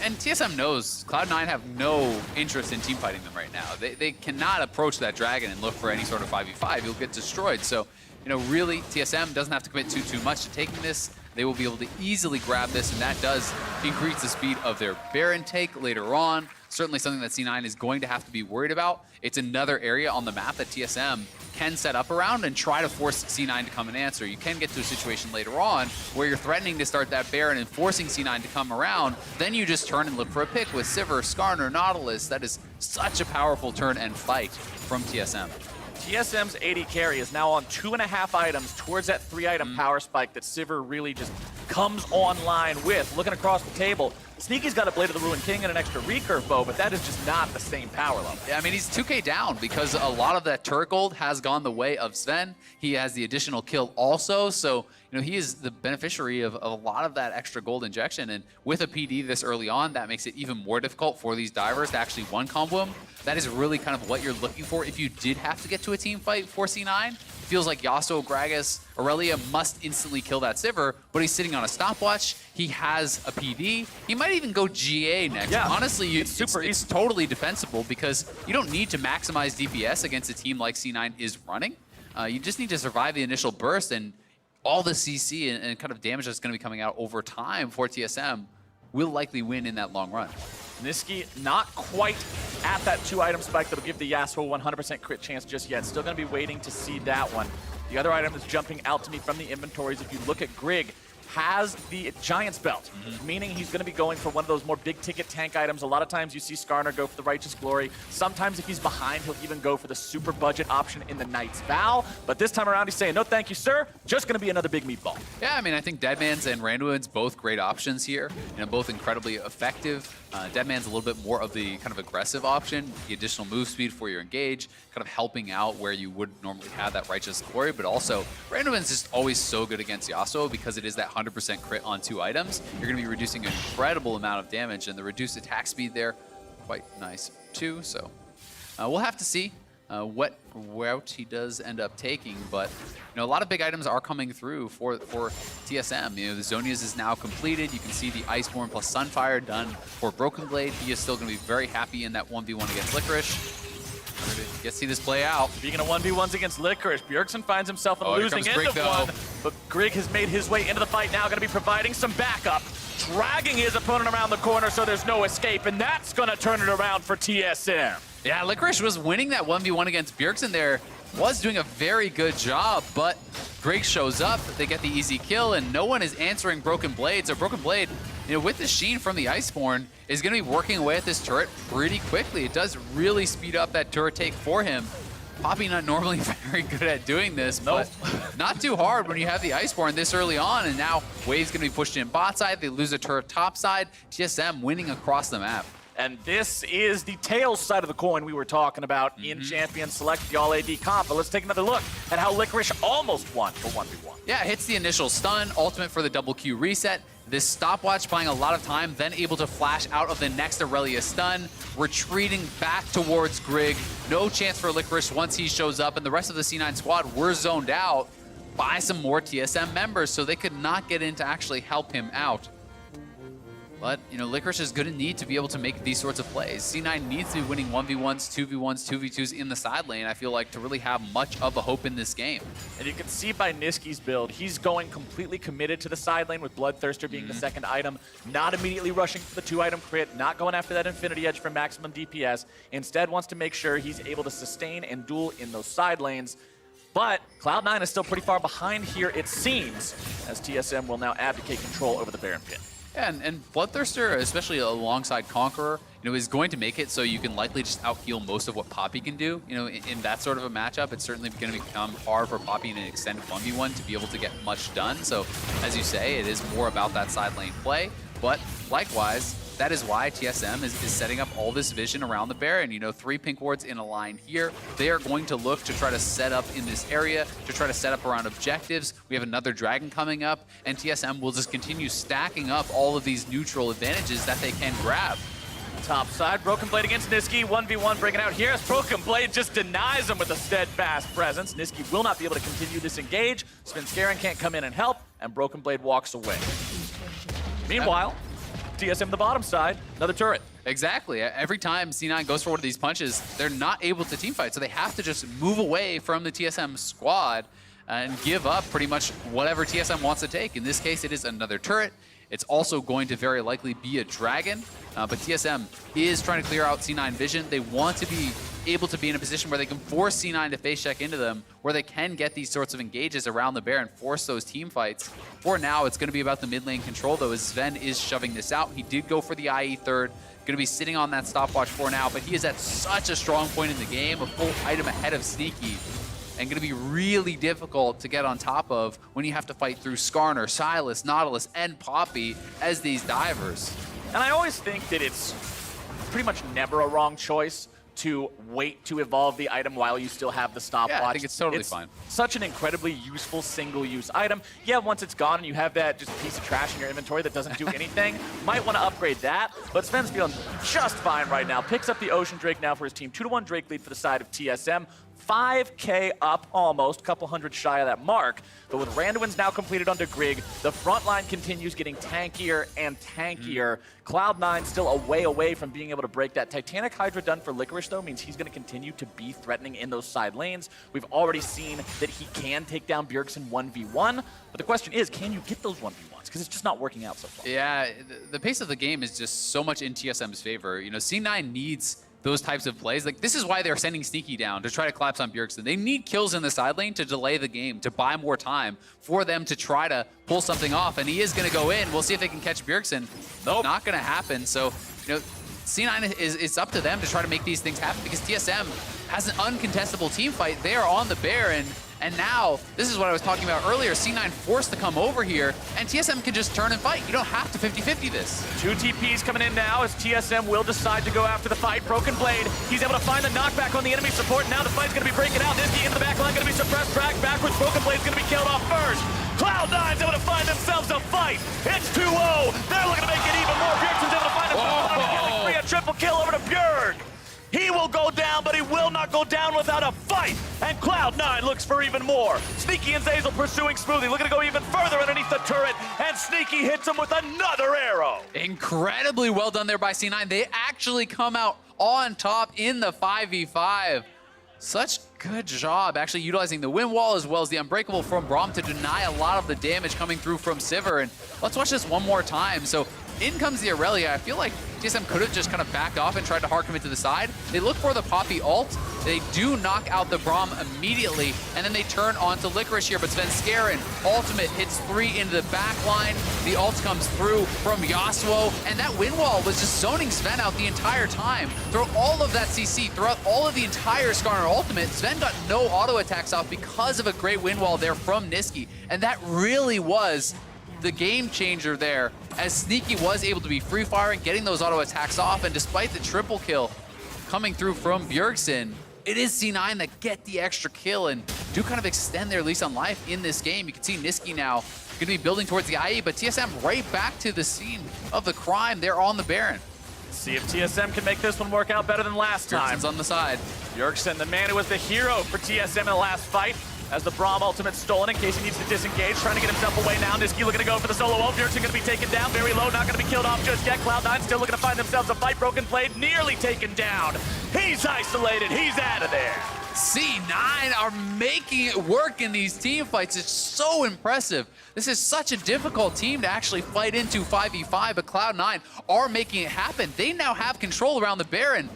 And TSM knows Cloud9 have no interest in team fighting them right now. They cannot approach that dragon and look for any sort of 5v5. You'll get destroyed. So, you know, really, TSM doesn't have to commit too much to taking this. They will be able to easily grab this, and that does increase the speed of their Baron take later on. Certainly something that C9 is going to have to be worried about. It's another area on the map that TSM can set up around and try to force C9 to come and answer. You can get to a situation later on where you're threatening to start that Baron and forcing C9 to come around. Then you just turn and look for a pick with Sivir, Skarner, Nautilus. That is such a powerful turn and fight from TSM. TSM's AD carry is now on 2.5 items towards that 3-item power spike that Sivir really just comes online with. Looking across the table, Sneaky's got a Blade of the Ruined King and an extra recurve bow, but that is just not the same power level. Yeah, I mean, he's 2k down because a lot of that turret gold has gone the way of Sven. He has the additional kill also, so you know, he is the beneficiary of a lot of that extra gold injection, and with a PD this early on, that makes it even more difficult for these divers to actually one-combo him. That is really kind of what you're looking for if you did have to get to a team fight for C9. It feels like Yasuo, Gragas, Aurelia must instantly kill that Sivir, but he's sitting on a stopwatch. He has a PD. He might even go GA next. Yeah, honestly, it's totally defensible because you don't need to maximize DPS against a team like C9 is running. You just need to survive the initial burst, and all the CC and kind of damage that's going to be coming out over time for TSM will likely win in that long run. Niski not quite at that 2-item spike that'll give the Yasuo 100% crit chance just yet. Still going to be waiting to see that one. The other item that's jumping out to me from the inventories, if you look at Grig, has the Giant's Belt, meaning he's going to be going for one of those more big-ticket tank items. A lot of times you see Skarner go for the Righteous Glory. Sometimes if he's behind, he'll even go for the super budget option in the Knight's Vow. But this time around, he's saying, no thank you, sir. Just going to be another big meatball. Yeah, I mean, I think Deadman's and Randuin's both great options here. You know, both incredibly effective. Deadman's a little bit more of the kind of aggressive option, the additional move speed for your engage, kind of helping out where you would normally have that Righteous Glory, but also Randuin's just always so good against Yasuo because it is that 100% crit on 2 items. You're going to be reducing an incredible amount of damage, and the reduced attack speed there, quite nice too. So we'll have to see what route he does end up taking, but you know, a lot of big items are coming through for TSM. You know, the Zonia's is now completed. You can see the Iceborne plus Sunfire done for Broken Blade. He is still going to be very happy in that 1v1 against Licorice. Get to see this play out. Speaking of 1v1s against Licorice, Bjergsen finds himself in the losing end of one, but Grig has made his way into the fight now, going to be providing some backup, dragging his opponent around the corner so there's no escape, and that's going to turn it around for TSM. Yeah, Licorice was winning that 1v1 against Bjergsen there, was doing a very good job, but Grig shows up, they get the easy kill, and no one is answering Broken Blade. So Broken Blade, you know, with the Sheen from the Iceborne, is going to be working away at this turret pretty quickly. It does really speed up that turret take for him. Poppy not normally very good at doing this, but not too hard when you have the Iceborne this early on, and now Wave's going to be pushed in bot side, they lose a turret top side, TSM winning across the map. And this is the tails side of the coin we were talking about in Champion Select, the All-AD comp. But let's take another look at how Licorice almost won for 1v1. Yeah, hits the initial stun, ultimate for the double Q reset. This stopwatch buying a lot of time, then able to flash out of the next Aurelia stun, retreating back towards Grig. No chance for Licorice once he shows up, and the rest of the C9 squad were zoned out. by some more TSM members, so they could not get in to actually help him out. But, you know, Licorice is going to need to be able to make these sorts of plays. C9 needs to be winning 1v1s, 2v1s, 2v2s in the side lane, I feel like, to really have much of a hope in this game. And you can see by Niski's build, he's going completely committed to the side lane with Bloodthirster being the second item, not immediately rushing for the 2-item crit, not going after that Infinity Edge for maximum DPS. Instead wants to make sure he's able to sustain and duel in those side lanes. But Cloud9 is still pretty far behind here, it seems, as TSM will now abdicate control over the Baron pit. Yeah, and Bloodthirster, especially alongside Conqueror, you know, is going to make it so you can likely just out-heal most of what Poppy can do. You know, in that sort of a matchup, it's certainly going to become hard for Poppy in an extended 1v1 to be able to get much done. So, as you say, it is more about that side lane play. But likewise, that is why TSM is setting up all this vision around the Baron. You know, 3 pink wards in a line here. They are going to look to try to set up in this area, to try to set up around objectives. We have another dragon coming up, and TSM will just continue stacking up all of these neutral advantages that they can grab. Top side, Broken Blade against Niski. 1v1 breaking out here as Broken Blade just denies him with a steadfast presence. Niski will not be able to continue this engage. Svenskeren can't come in and help, and Broken Blade walks away. Meanwhile, TSM the bottom side, another turret. Exactly. Every time C9 goes for one of these punches, they're not able to teamfight, so they have to just move away from the TSM squad and give up pretty much whatever TSM wants to take. In this case, it is another turret. It's also going to very likely be a dragon, but TSM is trying to clear out C9 vision. They want to be able to be in a position where they can force C9 to face check into them, where they can get these sorts of engages around the Baron, force those team fights. For now, it's going to be about the mid lane control, though, as Sven is shoving this out. He did go for the IE third, going to be sitting on that stopwatch for now, but he is at such a strong point in the game, a full item ahead of Sneaky, and going to be really difficult to get on top of when you have to fight through Skarner, Silas, Nautilus, and Poppy as these divers. And I always think that it's pretty much never a wrong choice to wait to evolve the item while you still have the stopwatch. Yeah, I think it's totally fine. Such an incredibly useful single-use item. Yeah, once it's gone and you have that just piece of trash in your inventory that doesn't do anything, might want to upgrade that. But Sven's feeling just fine right now. Picks up the Ocean Drake now for his team. 2-1 Drake lead for the side of TSM. 5K up almost, couple hundred shy of that mark. But with Randuin's now completed under Grig, the front line continues getting tankier and tankier. Cloud9 still a way away from being able to break that. Titanic Hydra done for Licorice, though, means he's going to continue to be threatening in those side lanes. We've already seen that he can take down Bjergsen 1v1. But the question is, can you get those 1v1s? Because it's just not working out so far. Yeah, the pace of the game is just so much in TSM's favor. You know, C9 needs those types of plays. Like, this is why they're sending Sneaky down, to try to collapse on Bjergsen. They need kills in the side lane to delay the game, to buy more time for them to try to pull something off. And he is going to go in. We'll see if they can catch Bjergsen. Nope. Not going to happen. So, you know, C9 it's up to them to try to make these things happen, because TSM has an uncontestable team fight. They are on the Baron. And now, this is what I was talking about earlier, C9 forced to come over here, and TSM can just turn and fight. You don't have to 50-50 this. 2 TPs coming in now as TSM will decide to go after the fight. Broken Blade, he's able to find the knockback on the enemy support. Now the fight's going to be breaking out. Niski into the back line, going to be suppressed, dragged backwards. Broken Blade's going to be killed off first. Cloud9's able to find themselves a fight. It's 2-0. They're looking to make it even more. Bjergsen's able to find himself a triple kill over to Bjerg. He will go down, but he will not go down without a fight. And Cloud9 looks for even more. Sneaky and Zazel pursuing smoothly, looking to go even further underneath the turret, and Sneaky hits him with another arrow. Incredibly well done there by C9. They actually come out on top in the 5v5. Such good job actually utilizing the wind wall as well as the Unbreakable from Braum to deny a lot of the damage coming through from Sivir. And let's watch this one more time. So in comes the Aurelia. I feel like TSM could have just kind of backed off and tried to hard commit to the side. They look for the Poppy ult. They do knock out the Braum immediately, and then they turn onto Licorice here, but Svenskeren ultimate hits 3 into the back line. The ult comes through from Yasuo, and that wind wall was just zoning Sven out the entire time. Through all of that CC, throughout all of the entire Skarner ultimate, Sven got no auto attacks off because of a great wind wall there from Niski, and that really was the game changer there, as Sneaky was able to be free firing, getting those auto attacks off, and despite the triple kill coming through from Bjergsen, it is C9 that get the extra kill and do kind of extend their lease on life in this game. You can see Niski now going to be building towards the IE, but TSM right back to the scene of the crime. They're on the Baron. See if TSM can make this one work out better than last time. Bjergsen's on the side. Bjergsen, the man who was the hero for TSM in the last fight, as the Braum ultimate stolen in case he needs to disengage, trying to get himself away now. Niski looking to go for the solo ult. Bjergsen going to be taken down very low, not going to be killed off just yet. Cloud9 still looking to find themselves a fight. Broken Blade nearly taken down. He's isolated. He's out of there. C9 are making it work in these team fights. It's so impressive. This is such a difficult team to actually fight into 5v5, but Cloud9 are making it happen. They now have control around the Baron,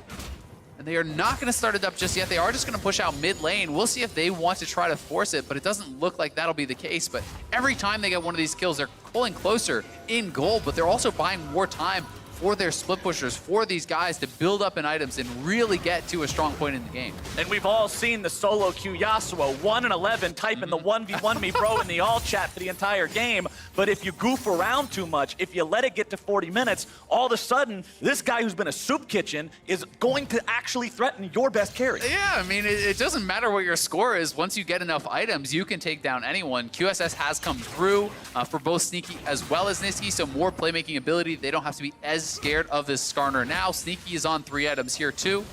and they are not going to start it up just yet. They are just going to push out mid lane. We'll see if they want to try to force it, but it doesn't look like that'll be the case. But every time they get one of these kills, they're pulling closer in gold, but they're also buying more time for their split pushers, for these guys to build up in items and really get to a strong point in the game. And we've all seen the solo queue Yasuo, 1-11, typing the 1v1 me bro in the all chat for the entire game. But if you goof around too much, if you let it get to 40 minutes, all of a sudden, this guy who's been a soup kitchen is going to actually threaten your best carry. Yeah, I mean, it doesn't matter what your score is. Once you get enough items, you can take down anyone. QSS has come through for both Sneaky as well as Niski, so more playmaking ability. They don't have to be as scared of this Skarner now. Sneaky is on 3 items here too.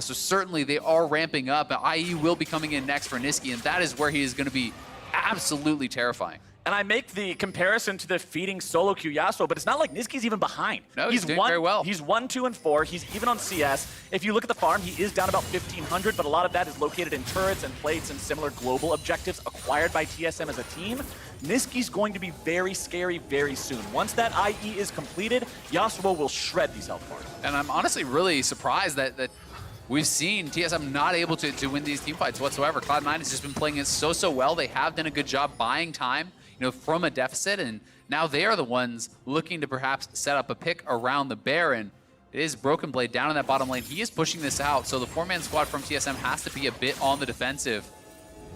So certainly they are ramping up. IE will be coming in next for Niski, and that is where he is going to be absolutely terrifying. And I make the comparison to the feeding solo queue Yasuo, but it's not like Niski's even behind. No, he's doing very well. He's 1, 2, and 4. He's even on CS. If you look at the farm, he is down about 1,500, but a lot of that is located in turrets and plates and similar global objectives acquired by TSM as a team. Niski's going to be very scary very soon. Once that IE is completed, Yasuo will shred these health bars. And I'm honestly really surprised that we've seen TSM not able to win these team fights whatsoever. Cloud9 has just been playing it so well. They have done a good job buying time, from a deficit, and now they are the ones looking to perhaps set up a pick around the Baron. It is Broken Blade down in that bottom lane. He is pushing this out, so the 4-man squad from TSM has to be a bit on the defensive.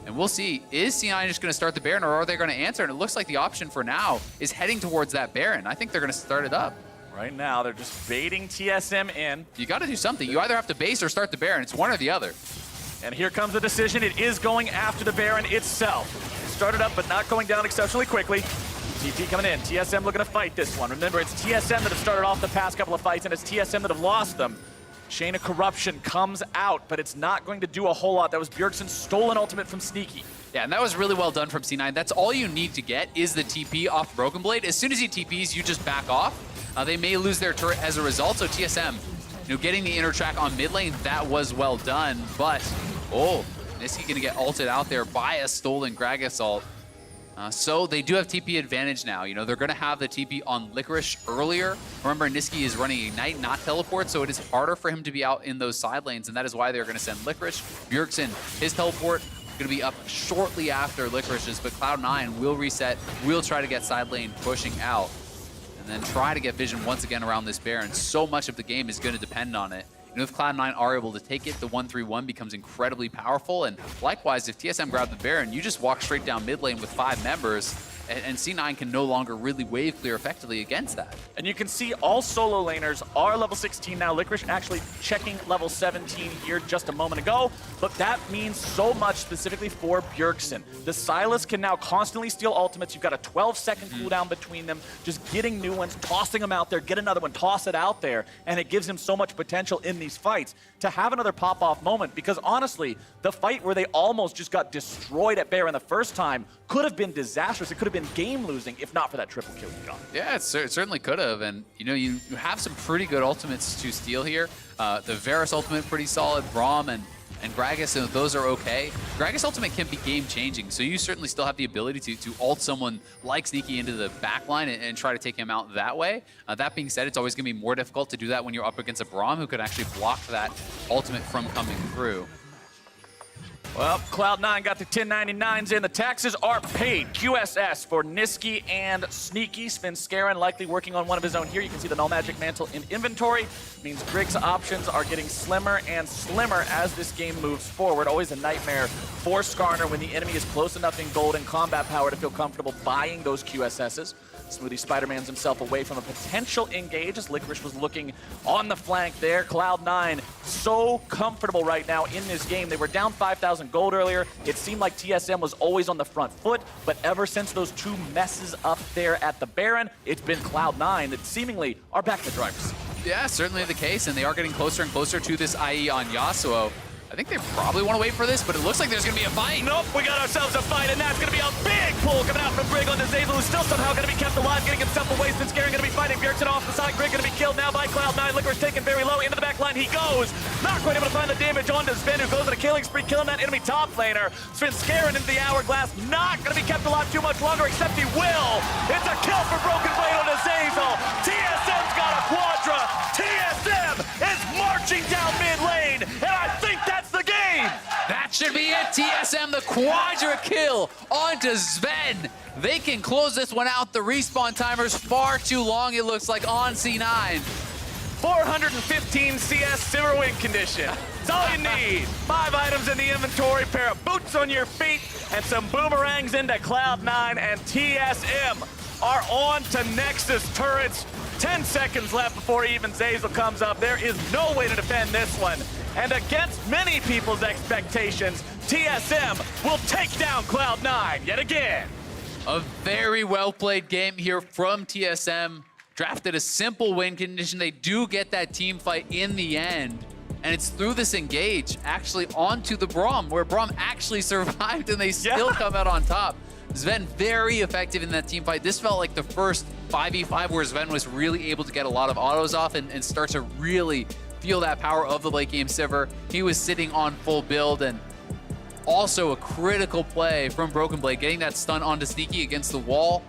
And we'll see, is C9 just going to start the Baron, or are they going to answer? And it looks like the option for now is heading towards that Baron. I think they're going to start it up. Right now, they're just baiting TSM in. You got to do something. You either have to base or start the Baron. It's one or the other. And here comes the decision. It is going after the Baron itself. Started up, but not going down exceptionally quickly. TP coming in. TSM looking to fight this one. Remember, it's TSM that have started off the past couple of fights, and it's TSM that have lost them. Chain of Corruption comes out, but it's not going to do a whole lot. That was Bjergsen's stolen ultimate from Sneaky. Yeah, and that was really well done from C9. That's all you need to get is the TP off Broken Blade. As soon as he TPs, you just back off. They may lose their turret as a result, so TSM, getting the inner track on mid lane, that was well done, but, Niski gonna get ulted out there by a stolen Gragas ult. So they do have TP advantage now. They're gonna have the TP on Licorice earlier. Remember, Niski is running Ignite, not Teleport, so it is harder for him to be out in those side lanes, and that is why they're gonna send Licorice. Bjergsen, his Teleport, gonna be up shortly after Licorice's, but Cloud9 will reset, will try to get side lane pushing out, and then try to get vision once again around this Baron. So much of the game is gonna depend on it. If Cloud9 are able to take it, the 1-3-1 becomes incredibly powerful. And likewise, if TSM grab the Baron, you just walk straight down mid lane with 5 members, and C9 can no longer really wave clear effectively against that. And you can see all solo laners are level 16 now. Licorice actually checking level 17 here just a moment ago, but that means so much specifically for Bjergsen. The Sylas can now constantly steal ultimates. You've got a 12-second cooldown between them, just getting new ones, tossing them out there, get another one, toss it out there, and it gives him so much potential in these fights to have another pop-off moment, because honestly, the fight where they almost just got destroyed at Baron the first time could have been disastrous. It could have been game-losing if not for that triple kill you got. Yeah, it certainly could have, and you have some pretty good ultimates to steal here. The Varus ultimate pretty solid, Braum and Gragas, and those are okay. Gragas ultimate can be game-changing, so you certainly still have the ability to ult someone like Sneaky into the backline and try to take him out that way. That being said, it's always going to be more difficult to do that when you're up against a Braum who could actually block that ultimate from coming through. Well, Cloud9 got the 1099s in. The taxes are paid. QSS for Niski and Sneaky. Svenskeren likely working on one of his own here. You can see the Null Magic Mantle in inventory. Means Grig's options are getting slimmer and slimmer as this game moves forward. Always a nightmare for Skarner when the enemy is close enough in gold and combat power to feel comfortable buying those QSSs. Smoothie Spider-Man's himself away from a potential engage as Licorice was looking on the flank there. Cloud9 so comfortable right now in this game. They were down 5,000 gold earlier. It seemed like TSM was always on the front foot, but ever since those 2 messes up there at the Baron, it's been Cloud9 that seemingly are back in the driver's seat. Yeah, certainly the case, and they are getting closer and closer to this IE on Yasuo. I think they probably want to wait for this, but it looks like there's going to be a fight. Nope, we got ourselves a fight, and that's going to be a big pull coming out from Brig on Disazel, who's still somehow going to be kept alive, getting himself away since Garen going to be fighting Bjergsen off the side. Grig going to be killed now by Cloud9. Licorice taken very low into the back line. He goes. Not quite able to find the damage onto Sven, who goes on a killing spree, killing that enemy top laner. Sven scaring into the hourglass. Not going to be kept alive too much longer, except he will. It's a kill for Broken Blade on Disazel. TSM's got a quadra. TSM is marching down mid lane, and I think that's the game. That should be it. TSM, the quadra kill onto Sven. They can close this one out. The respawn timer's far too long, it looks like, on C9. 415 CS Sivir win condition. That's all you need. 5 items in the inventory, pair of boots on your feet, and some boomerangs into Cloud9, and TSM are on to Nexus turrets. 10 seconds left before even Zazel comes up. There is no way to defend this one. And against many people's expectations, TSM will take down Cloud9 yet again. A very well-played game here from TSM. Drafted a simple win condition. They do get that team fight in the end. And it's through this engage, actually onto the Braum, where Braum actually survived and they still come out on top. Sven very effective in that team fight. This felt like the first 5v5 where Sven was really able to get a lot of autos off and start to really feel that power of the late game Sivir. He was sitting on full build, and also a critical play from Broken Blade. Getting that stun onto Sneaky against the wall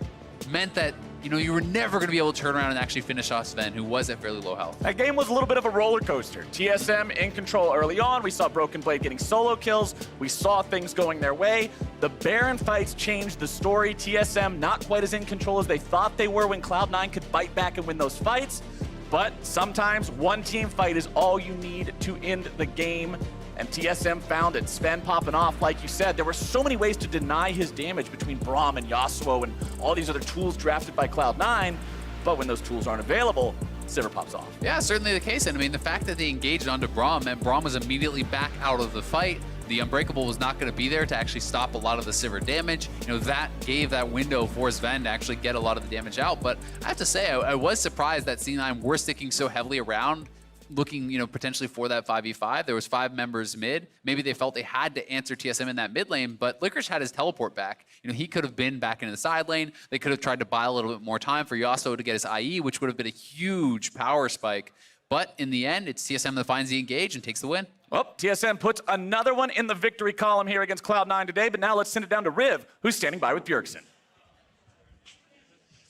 meant that you were never going to be able to turn around and actually finish off Sven, who was at fairly low health. That game was a little bit of a roller coaster. TSM in control early on. We saw Broken Blade getting solo kills. We saw things going their way. The Baron fights changed the story. TSM not quite as in control as they thought they were when Cloud9 could bite back and win those fights. But sometimes one team fight is all you need to end the game. And TSM found it. Sven popping off, like you said. There were so many ways to deny his damage between Braum and Yasuo and all these other tools drafted by Cloud9. But when those tools aren't available, Sivir pops off. Yeah, certainly the case. And I mean, the fact that they engaged onto Braum meant Braum was immediately back out of the fight. The Unbreakable was not going to be there to actually stop a lot of the Sivir damage. That gave that window for Sven to actually get a lot of the damage out. But I have to say, I was surprised that C9 were sticking so heavily around, looking, potentially for that 5v5. There was 5 members mid. Maybe they felt they had to answer TSM in that mid lane, but Licorice had his teleport back. He could have been back into the side lane. They could have tried to buy a little bit more time for Yasuo to get his IE, which would have been a huge power spike. But in the end, it's TSM that finds the engage and takes the win. Well, TSM puts another one in the victory column here against Cloud9 today, but now let's send it down to Riv, who's standing by with Bjergsen.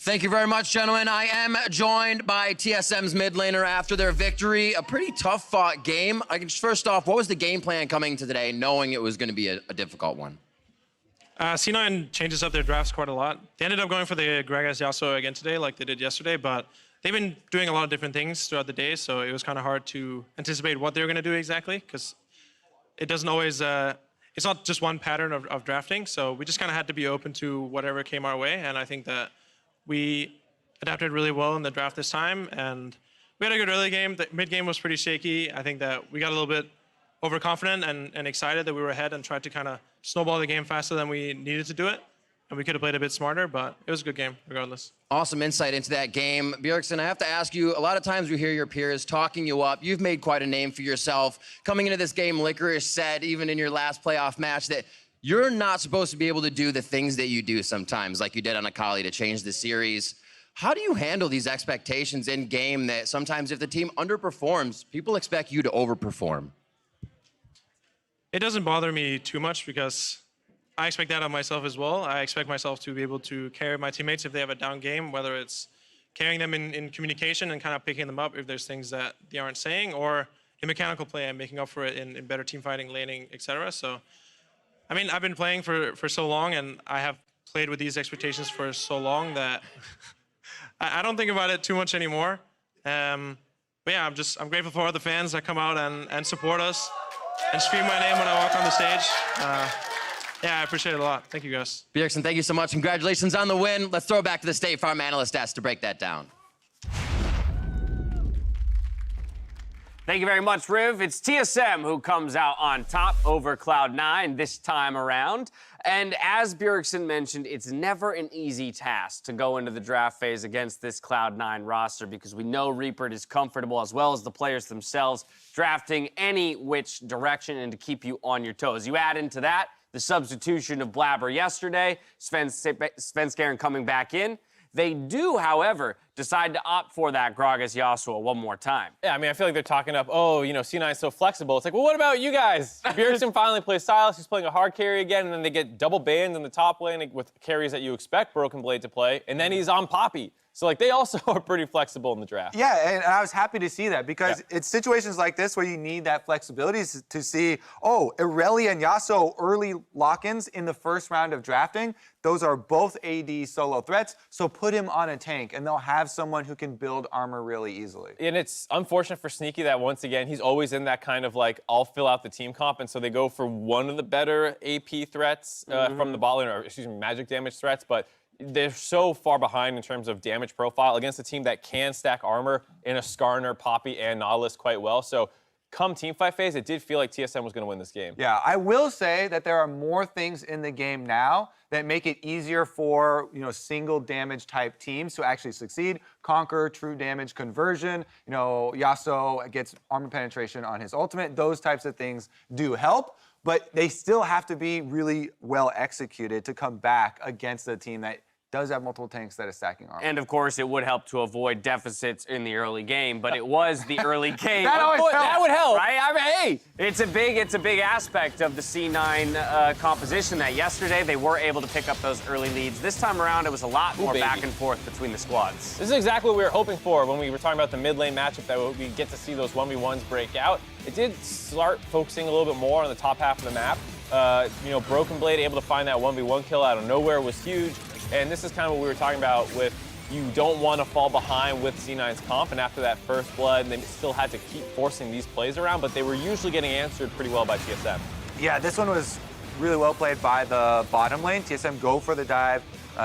Thank you very much, gentlemen. I am joined by TSM's mid laner after their victory. A pretty tough fought game. First off, what was the game plan coming to today, knowing it was going to be a difficult one? C9 changes up their drafts quite a lot. They ended up going for the Gragas Yasuo again today, like they did yesterday, but they've been doing a lot of different things throughout the day, so it was kind of hard to anticipate what they were going to do exactly, because it doesn't always, it's not just one pattern of drafting, so we just kind of had to be open to whatever came our way, and I think that we adapted really well in the draft this time, and we had a good early game. The mid game was pretty shaky. I think that we got a little bit overconfident and excited that we were ahead and tried to kind of snowball the game faster than we needed to do it. And we could have played a bit smarter, but it was a good game regardless. Awesome insight into that game. Bjergsen, I have to ask you, a lot of times we hear your peers talking you up. You've made quite a name for yourself. Coming into this game, Licorice said, even in your last playoff match, that you're not supposed to be able to do the things that you do sometimes, like you did on Akali to change the series. How do you handle these expectations in game that sometimes if the team underperforms, people expect you to overperform? It doesn't bother me too much because I expect that of myself as well. I expect myself to be able to carry my teammates if they have a down game, whether it's carrying them in communication and kind of picking them up if there's things that they aren't saying, or in mechanical play and making up for it in better team fighting, laning, etc. So, I mean, I've been playing for so long, and I have played with these expectations for so long that I don't think about it too much anymore. But yeah, I'm grateful for all the fans that come out and support us and scream my name when I walk on the stage. Yeah, I appreciate it a lot. Thank you, guys. Bjergsen, thank you so much. Congratulations on the win. Let's throw it back to the State Farm analyst desk to break that down. Thank you very much, Riv. It's TSM who comes out on top over Cloud9 this time around. And as Bjergsen mentioned, it's never an easy task to go into the draft phase against this Cloud9 roster because we know Reaper is comfortable, as well as the players themselves, drafting any which direction and to keep you on your toes. You add into that the substitution of Blabber yesterday, Svenskeren coming back in. They do, however, decide to opt for that Gragas Yasuo one more time. Yeah, I mean, I feel like they're talking up, oh, you know, C9 is so flexible. It's like, well, what about you guys? Bjergsen finally plays Silas. He's playing a hard carry again, and then they get double banned in the top lane with carries that you expect Broken Blade to play, and then he's on Poppy. So, like, they also are pretty flexible in the draft. Yeah, and I was happy to see that because it's situations like this where you need that flexibility to see, oh, Irelia and Yasuo early lock-ins in the first round of drafting. Those are both AD solo threats, so put him on a tank, and they'll have someone who can build armor really easily. And it's unfortunate for Sneaky that, once again, he's always in that kind of, like, I'll fill out the team comp, and so they go for one of the better AP threats from the bot lane, or, excuse me, magic damage threats, but they're so far behind in terms of damage profile against a team that can stack armor in a Skarner, Poppy, and Nautilus quite well. So come teamfight phase, it did feel like TSM was going to win this game. Yeah, I will say that there are more things in the game now that make it easier for, you know, single damage type teams to actually succeed. Conquer, true damage conversion, you know, Yasuo gets armor penetration on his ultimate. Those types of things do help. But they still have to be really well executed to come back against a team that does have multiple tanks that is stacking armor. And of course, it would help to avoid deficits in the early game, but it was the early game. That would help, right? I mean, hey, it's a big aspect of the C9 composition that yesterday they were able to pick up those early leads. This time around, it was a lot more back and forth between the squads. This is exactly what we were hoping for when we were talking about the mid lane matchup, that we get to see those 1v1s break out. It did start focusing a little bit more on the top half of the map. You know, Broken Blade able to find that 1v1 kill out of nowhere was huge. And this is kind of what we were talking about with, you don't want to fall behind with C9's comp, and after that first blood, they still had to keep forcing these plays around, but they were usually getting answered pretty well by TSM. Yeah, this one was really well played by the bottom lane. TSM go for the dive.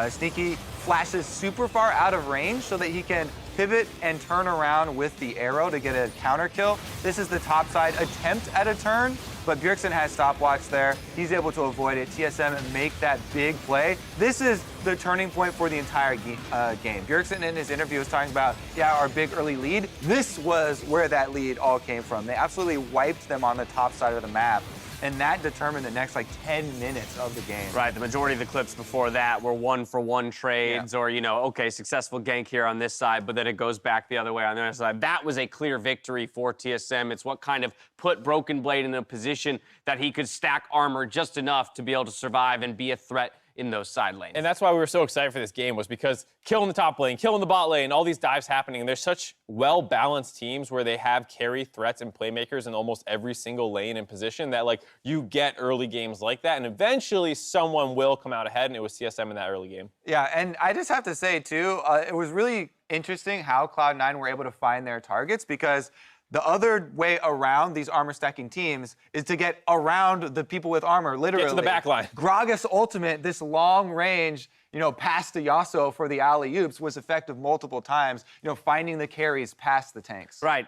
Sneaky flashes super far out of range so that he can pivot and turn around with the arrow to get a counter kill. This is the top side attempt at a turn, but Bjergsen has stopwatch there. He's able to avoid it. TSM make that big play. This is the turning point for the entire game. Bjergsen in his interview was talking about, yeah, our big early lead. This was where that lead all came from. They absolutely wiped them on the top side of the map. And that determined the next, like, 10 minutes of the game. Right, the majority of the clips before that were one-for-one trades, or, you know, okay, successful gank here on this side, but then it goes back the other way on the other side. That was a clear victory for TSM. It's what kind of put Broken Blade in a position that he could stack armor just enough to be able to survive and be a threat in those side lanes. And that's why we were so excited for this game, was because killing the top lane, killing the bot lane, all these dives happening, and there's such well-balanced teams where they have carry threats and playmakers in almost every single lane and position that, like, you get early games like that, and eventually someone will come out ahead, and it was TSM in that early game. Yeah, and I just have to say, too, it was really interesting how Cloud9 were able to find their targets, because the other way around these armor stacking teams is to get around the people with armor, literally. Get to the back line. Gragas ultimate, this long range, you know, past the Yasuo for the alley-oops was effective multiple times, you know, finding the carries past the tanks. Right.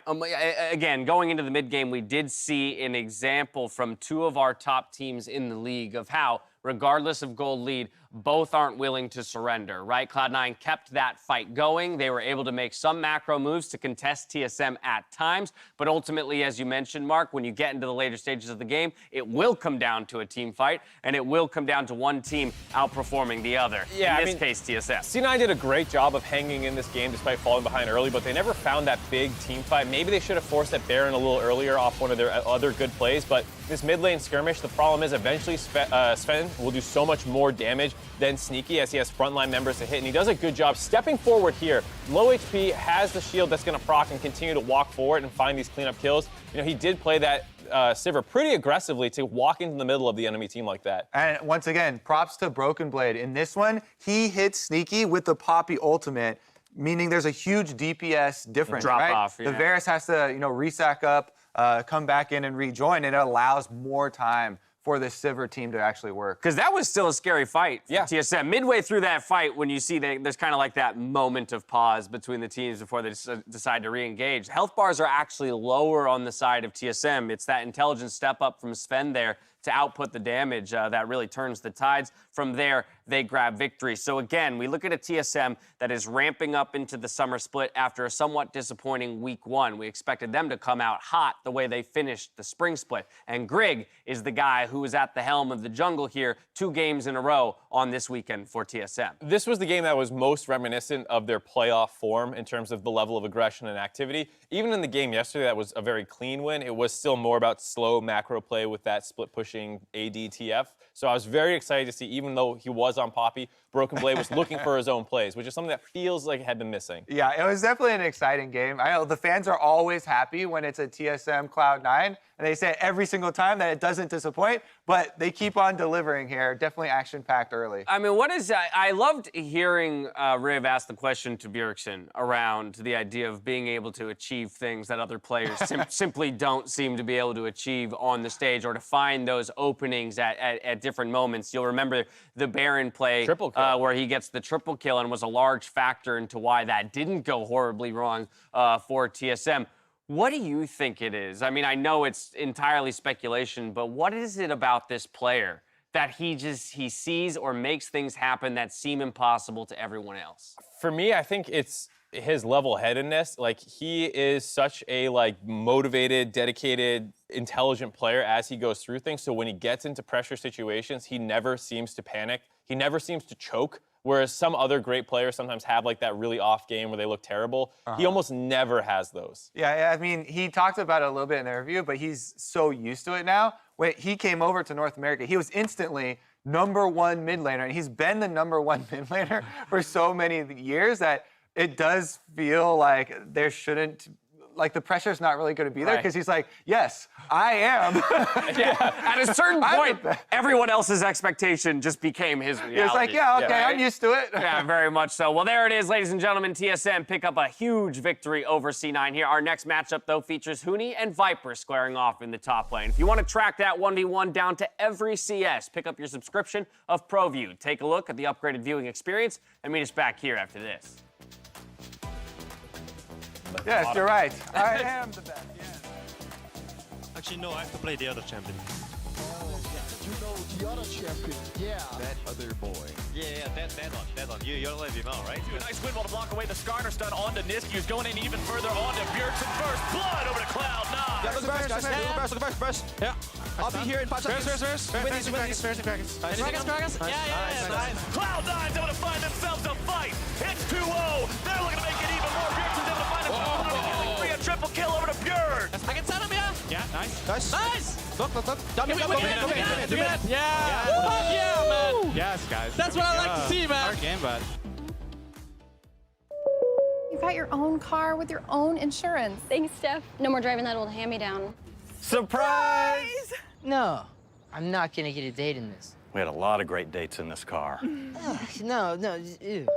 Again, going into the mid-game, we did see an example from two of our top teams in the league of how, regardless of gold lead, both aren't willing to surrender, right? Cloud9 kept that fight going. They were able to make some macro moves to contest TSM at times, but ultimately, as you mentioned, Mark, when you get into the later stages of the game, it will come down to a team fight, and it will come down to one team outperforming the other. Yeah, in this case, TSM. C9 did a great job of hanging in this game despite falling behind early, but they never found that big team fight. Maybe they should have forced that Baron a little earlier off one of their other good plays, but this mid lane skirmish, the problem is eventually Sven will do so much more damage than Sneaky, as he has frontline members to hit, and he does a good job stepping forward here. Low HP, has the shield that's going to proc and continue to walk forward and find these cleanup kills. You know, he did play that Sivir pretty aggressively to walk into the middle of the enemy team like that. And once again, props to Broken Blade. In this one, he hits Sneaky with the Poppy ultimate, meaning there's a huge DPS difference, Drop right? off, yeah. The Varus has to, you know, resack up, come back in and rejoin, and it allows more time for this Sivir team to actually work. Because that was still a scary fight for TSM. Midway through that fight, when you see there's kind of like that moment of pause between the teams before they decide to re-engage. Health bars are actually lower on the side of TSM. It's that intelligent step up from Sven there to output the damage that really turns the tides. From there, they grab victory. So again, we look at a TSM that is ramping up into the summer split after a somewhat disappointing week one. We expected them to come out hot the way they finished the spring split. And Grig is the guy who is at the helm of the jungle here 2 games in a row on this weekend for TSM. This was the game that was most reminiscent of their playoff form in terms of the level of aggression and activity. Even in the game yesterday, that was a very clean win. It was still more about slow macro play with that split pushing ADTF. So I was very excited to see, even though he was on Poppy, Broken Blade was looking for his own plays, which is something that feels like it had been missing. Yeah, it was definitely an exciting game. I know the fans are always happy when it's a TSM Cloud9, and they say every single time that it doesn't disappoint, but they keep on delivering here. Definitely action-packed early. I mean, I loved hearing Riv ask the question to Bjergsen around the idea of being able to achieve things that other players simply don't seem to be able to achieve on the stage, or to find those openings at different moments. You'll remember the Baron play where he gets the triple kill and was a large factor into why that didn't go horribly wrong for TSM. What do you think it is? I mean, I know it's entirely speculation, but what is it about this player that he sees or makes things happen that seem impossible to everyone else? For me, I think it's his level-headedness. Like, he is such a motivated, dedicated, intelligent player as he goes through things. So when he gets into pressure situations, he never seems to panic. He never seems to choke. Whereas some other great players sometimes have that really off game where they look terrible. He almost never has those. Yeah, I mean, he talked about it a little bit in the review, but he's so used to it now. When he came over to North America, he was instantly #1 mid laner, and he's been the #1 mid laner for so many years that it does feel like there shouldn't, the pressure's not really going to be there, because he's like, yes, I am. At a certain point, everyone else's expectation just became his reality. It's like, yeah, okay, I'm used to it. Yeah, very much so. Well, there it is, ladies and gentlemen. TSM pick up a huge victory over C9 here. Our next matchup, though, features Huni and Viper squaring off in the top lane. If you want to track that 1v1 down to every CS, pick up your subscription of ProView. Take a look at the upgraded viewing experience and meet us back here after this. Yes, you're right. I am the best. Yes. Actually, no, I have to play the other champion. You know the other champion. Yeah. That other boy. Yeah, that one. You'll let him out, right? A nice win while to block away the Skarner stun onto Nisk. He's going in even further onto Bjergsen first. Blood over to Cloud9. Yeah, look at guys. Look at first. Yeah. I'll be here in 5 seconds. Win these. Nice. Yeah. Cloud9's able to find themselves a fight. It's 2-0. They're looking to make it even more. Bjergsen's able to find himself a triple kill over to Bjerg. I can set him, yeah? Yeah, nice. Look. Come in. Yeah, man. Yes, guys. That's what I like to see, man. Our game, but You've got your own car with your own insurance. Thanks, Steph. No more driving that old hand-me-down. Surprise! No, I'm not gonna get a date in this. We had a lot of great dates in this car. No, ew.